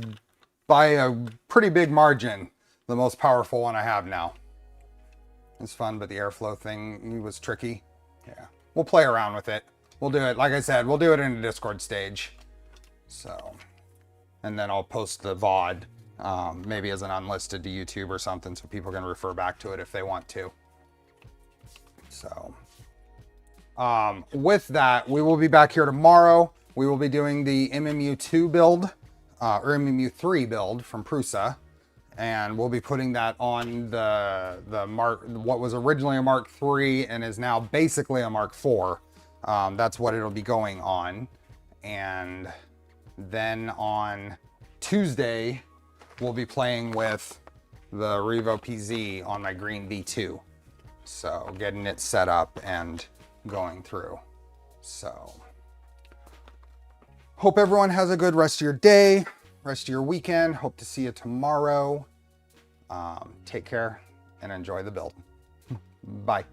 by a pretty big margin the most powerful one I have now. It's fun, but the airflow thing was tricky. Yeah, we'll play around with it. We'll do it, like I said, we'll do it in a Discord stage. So, and then I'll post the VOD, maybe as an unlisted to YouTube or something, so people can refer back to it if they want to. So, with that, we will be back here tomorrow. We will be doing the MMU2 build, or MMU3 build from Prusa. And we'll be putting that on the what was originally a Mark III and is now basically a Mark IV. That's what it'll be going on. And then on Tuesday, we'll be playing with the Revo PZ on my green V2. So getting it set up and going through. So hope everyone has a good rest of your day. Rest of your weekend. Hope to see you tomorrow. Take care and enjoy the build. Bye.